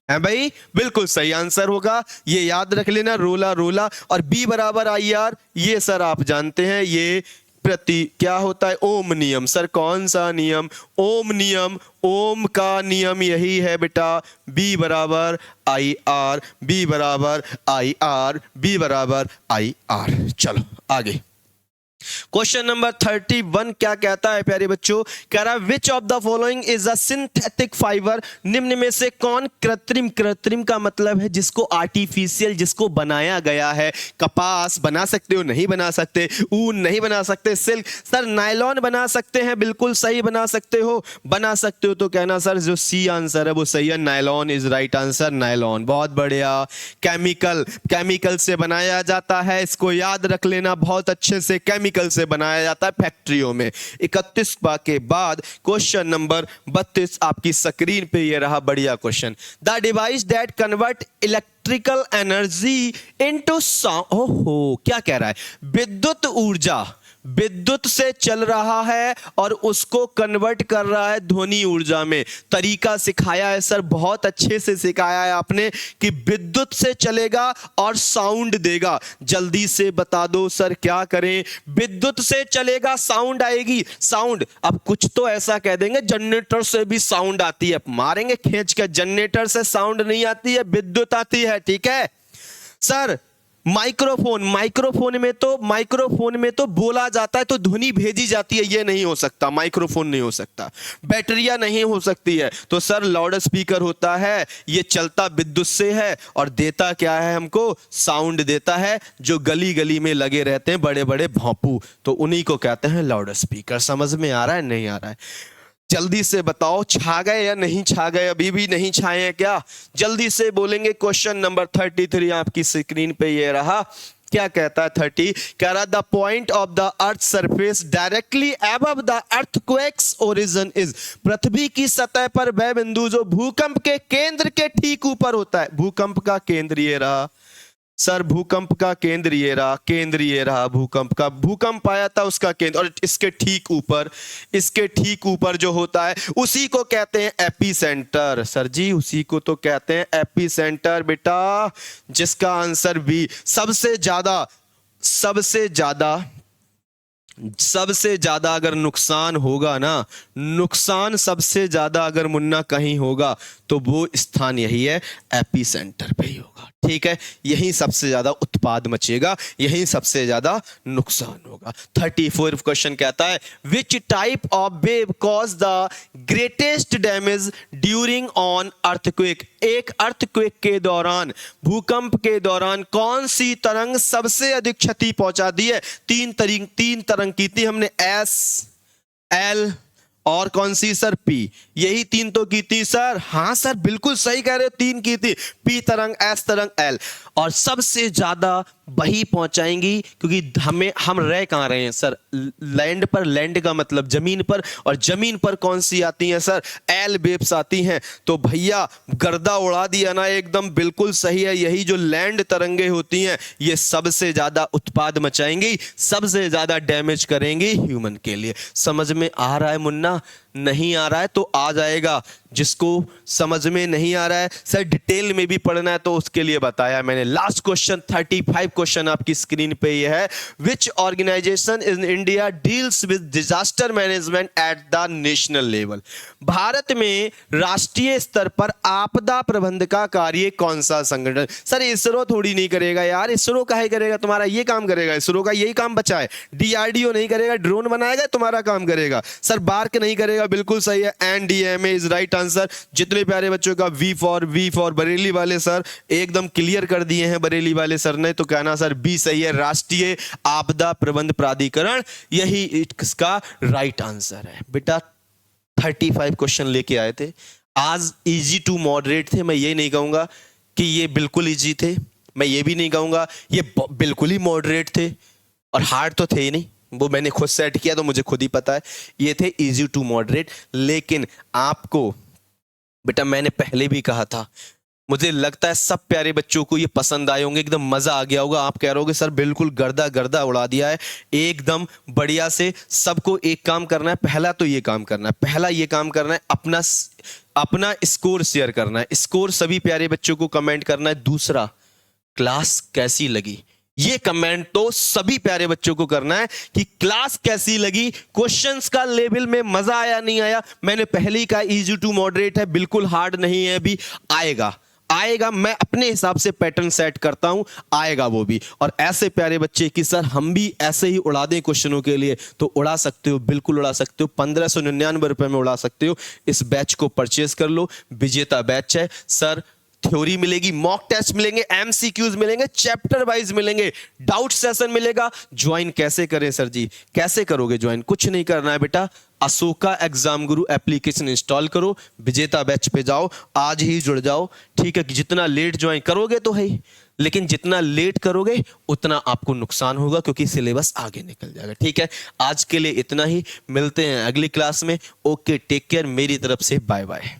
है भाई, बिल्कुल सही आंसर होगा, ये याद रख लेना, रोला रोला। और बी बराबर आई आर, ये सर आप जानते हैं, ये प्रति क्या होता है, ओम नियम। सर कौन सा नियम, ओम नियम, ओम का नियम यही है बेटा, बी बराबर आई आर, बी बराबर आई आर, बी बराबर आई आर। चलो आगे, क्वेश्चन नंबर 31 क्या कहता है प्यारे बच्चों, कह रहा है which of the following is a synthetic fibre, निम्न में से कौन कृत्रिम, कृत्रिम का मतलब है जिसको आर्टिफिशियल, जिसको बनाया गया है। कपास बना सकते हो, नहीं बना सकते, ऊन नहीं बना सकते, सिल्क, सर नायलॉन बना सकते हैं, बिल्कुल सही बना सकते हो, बना सकते हो तो कहना सर जो सी आंसर है वो सही है, nylon is right answer, nylon. बहुत बढ़िया। केमिकल, केमिकल से बनाया जाता है, इसको याद रख लेना बहुत अच्छे से, केमिकल से बनाया जाता है फैक्ट्रियों में। 31 के बाद क्वेश्चन नंबर 32 आपकी स्क्रीन पे ये रहा, बढ़िया question. The device that convert electrical energy into sound, ओहो क्या कह रहा है, विद्युत ऊर्जा, विद्युत से चल रहा है और उसको कन्वर्ट कर रहा है ध्वनि ऊर्जा में। तरीका सिखाया है सर, बहुत अच्छे से सिखाया है आपने कि विद्युत से चलेगा और साउंड देगा। जल्दी से बता दो सर क्या करें, विद्युत से चलेगा साउंड आएगी, साउंड। अब कुछ तो ऐसा कह देंगे जनरेटर से भी साउंड आती है, मारेंगे खींच के, जनरेटर से साउंड नहीं आती है, विद्युत आती है, ठीक है सर। माइक्रोफोन, माइक्रोफोन में तो बोला जाता है तो ध्वनि भेजी जाती है, ये नहीं हो सकता, माइक्रोफोन नहीं हो सकता। बैटरियां नहीं हो सकती है, तो सर लाउड स्पीकर होता है, ये चलता विद्युत से है और देता क्या है हमको, साउंड देता है, जो गली गली में लगे रहते हैं बड़े बड़े भोंपू, तो उन्हीं को कहते हैं लाउड स्पीकर। समझ में आ रहा है, नहीं आ रहा है? जल्दी से बताओ, छा गए या नहीं छा गए, अभी भी नहीं छाए हैं क्या, जल्दी से बोलेंगे। क्वेश्चन नंबर 33 आपकी स्क्रीन पे ये रहा, क्या कहता है 30, कह रहा the point of the earth surface directly above the earthquake's origin is, पृथ्वी की सतह पर वह बिंदु जो भूकंप के केंद्र के ठीक ऊपर होता है। भूकंप का केंद्र ये रहा सर, भूकंप का केंद्र ये रहा, केंद्र ये रहा भूकंप का, भूकंप आया था उसका केंद्र, और इसके ठीक ऊपर, इसके ठीक ऊपर जो होता है उसी को कहते हैं एपी सेंटर। सर जी उसी को तो कहते हैं एपी सेंटर बेटा, जिसका आंसर बी। सबसे ज्यादा, सबसे ज्यादा, सबसे ज्यादा अगर नुकसान होगा ना, नुकसान सबसे ज्यादा अगर मुन्ना कहीं होगा तो वो स्थान यही है, एपी सेंटर पे ही होगा, ठीक है। यहीं सबसे ज्यादा उत्पाद मचेगा, यहीं सबसे ज्यादा नुकसान होगा। 34 क्वेश्चन कहता है which type of wave cause the greatest damage during on earthquake, एक अर्थक्वेक के दौरान, भूकंप के दौरान कौन सी तरंग सबसे अधिक क्षति पहुंचा दी है। तीन तरंग की थी हमने, एस, एल और कौन सी सर, पी, यही तीन तो की थी सर। हाँ सर बिल्कुल सही कह रहे हो, तीन की थी, पी तरंग, एस तरंग, एल, और सबसे ज्यादा वही पहुंचाएंगी क्योंकि हम रह कहां रहे हैं सर, लैंड पर, लैंड का मतलब जमीन पर, और जमीन पर कौन सी आती हैं सर, एल वेव्स आती हैं। तो भैया गर्दा उड़ा दिया ना एकदम, बिल्कुल सही है, यही जो लैंड तरंगे होती हैं ये सबसे ज्यादा उत्पाद मचाएंगी, सबसे ज्यादा डैमेज करेंगी ह्यूमन के लिए। समझ में आ रहा है मुन्ना, नहीं आ रहा है तो आ जाएगा, जिसको समझ में नहीं आ रहा है सर डिटेल में भी पढ़ना है तो उसके लिए बताया मैंने। लास्ट क्वेश्चन 35 क्वेश्चन आपकी स्क्रीन पे ये है, which organisation in India deals with disaster management at the national level. Bharat में राष्ट्रीय स्तर पर आपदा प्रबंधन का कार्य कौन सा संगठन। सर इसरो थोड़ी नहीं करेगा यार, इसरो काहे करेगा, तुम्हारा ये काम करेगा, इसरो का यही काम बचा है। डीआरडीओ नहीं करेगा, ड्रोन बनाएगा तुम्हारा काम करेगा। सर बार्क नहीं करेगा, बिल्कुल सही है, एनडीएमए इज राइट आंसर। जितने प्यारे बच्चों का वी फॉर बरेली वाले सर एकदम क्लियर कर दिए हैं, बरेली वाले सर ने, तो कहना सर बी सही है, राष्ट्रीय आपदा प्रबंधन प्राधिकरण, यही इसका राइट आंसर है। बेटा 35 क्वेश्चन लेके आए थे आज, इजी टू मॉडरेट थे। मैं ये नहीं कहूंगा कि ये बिल्कुल इजी थे, मैं ये भी नहीं कहूंगा ये बिल्कुल ही मॉडरेट थे, और हार्ड तो थे ही नहीं, वो मैंने खुद सेट किया तो मुझे खुद ही पता है, ये थे इजी टू मॉडरेट। लेकिन आपको बेटा मैंने पहले भी कहा था, मुझे लगता है सब प्यारे बच्चों को ये पसंद आए होंगे, एकदम मजा आ गया होगा। आप कह रहे होगे सर बिल्कुल गर्दा गर्दा उड़ा दिया है, एकदम बढ़िया से। सबको एक काम करना है, पहला तो ये काम करना है, पहला ये काम करना है, अपना स्कोर शेयर करना है, स्कोर सभी प्यारे बच्चों को कमेंट करना है। दूसरा, क्लास कैसी लगी, ये कमेंट तो सभी प्यारे बच्चों को करना है कि क्लास कैसी लगी, क्वेश्चंस का लेवल में मजा आया नहीं आया। मैंने पहले ही कहा इजी टू मॉडरेट है, बिल्कुल हार्ड नहीं है, अभी आएगा मैं अपने हिसाब से पैटर्न सेट करता हूं, आएगा वो भी। और ऐसे प्यारे बच्चे कि सर हम भी ऐसे ही उड़ा दें क्वेश्चनों के लिए, तो उड़ा सकते हो, बिल्कुल उड़ा सकते हो, 1599 रुपए में उड़ा सकते हो। इस बैच को परचेज कर लो, विजेता बैच है सर। थ्योरी मिलेगी, मॉक टेस्ट मिलेंगे, एमसीक्यूज मिलेंगे, चैप्टर वाइज मिलेंगे, डाउट सेशन मिलेगा। ज्वाइन कैसे करें सर जी, कैसे करोगे ज्वाइन? कुछ नहीं करना है बेटा, अशोका एग्जाम गुरु एप्लीकेशन इंस्टॉल करो, विजेता बैच पे जाओ, आज ही जुड़ जाओ। ठीक है कि जितना लेट ज्वाइन करोगे तो है ही, लेकिन जितना लेट करोगे उतना आपको नुकसान होगा, क्योंकि सिलेबस आगे निकल जाएगा। ठीक है, आज के लिए इतना ही, मिलते हैं अगली क्लास में। ओके, टेक केयर, मेरी तरफ से बाय बाय।